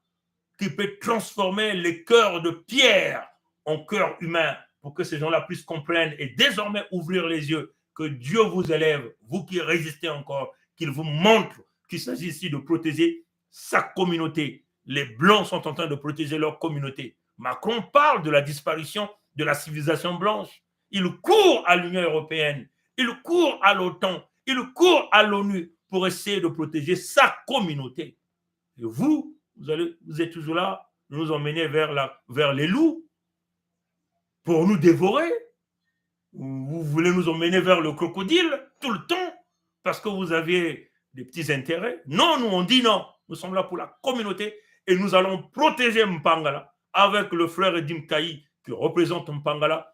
qui peut transformer les cœurs de pierre en cœurs humains pour que ces gens-là puissent comprendre et désormais ouvrir les yeux, que Dieu vous élève, vous qui résistez encore, qu'il vous montre qu'il s'agit ici de protéger sa communauté. Les Blancs sont en train de protéger leur communauté. Macron parle de la disparition de la civilisation blanche. Il court à l'Union européenne, il court à l'OTAN, il court à l'ONU pour essayer de protéger sa communauté. Et vous, vous êtes toujours là, nous emmener vers les loups pour nous dévorer. Vous voulez nous emmener vers le crocodile tout le temps parce que vous avez des petits intérêts. Non, nous on dit non. Nous sommes là pour la communauté et nous allons protéger Mpangala avec le frère Edim Kayi qui représente Mpangala.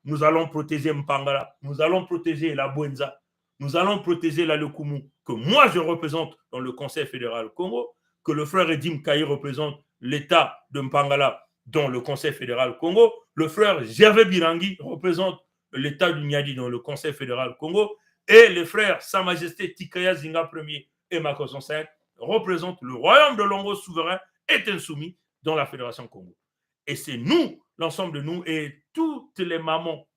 Nous allons protéger Mpangala. Nous allons protéger la Bouenza. Nous allons protéger la Lukumu que moi je représente dans le Conseil fédéral Congo, que le frère Edim Kayi représente l'État de Mpangala dans le Conseil fédéral Congo. Le frère Gervais Birangi représente l'État du Niadi dans le Conseil fédéral Congo. Et les frères Sa Majesté Tikaya Zinga Ier et Makoson 5 représentent le royaume de Longo souverain et insoumis dans la Fédération Congo. Et c'est nous, l'ensemble de nous, et toutes les mamans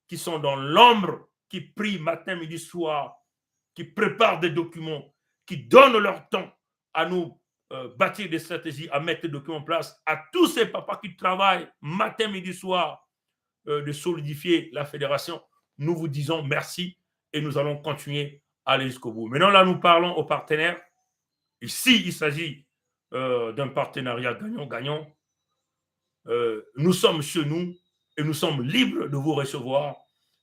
qui sont dans l'ombre, qui prient matin, midi, soir, qui préparent des documents, qui donnent leur temps à nous bâtir des stratégies, à mettre des documents en place, à tous ces papas qui travaillent matin, midi, soir, de solidifier la fédération, nous vous disons merci et nous allons continuer à aller jusqu'au bout. Maintenant, là, nous parlons aux partenaires. Ici, il s'agit d'un partenariat gagnant-gagnant. Nous sommes chez nous et nous sommes libres de vous recevoir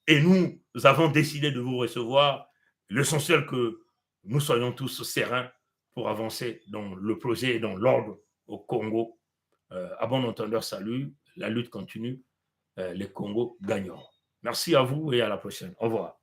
et nous avons décidé de vous recevoir. L'essentiel que nous soyons tous sereins pour avancer dans le projet et dans l'ordre au Congo. À bon entendeur, salut. La lutte continue. Les Congos gagneront. Merci à vous et à la prochaine. Au revoir.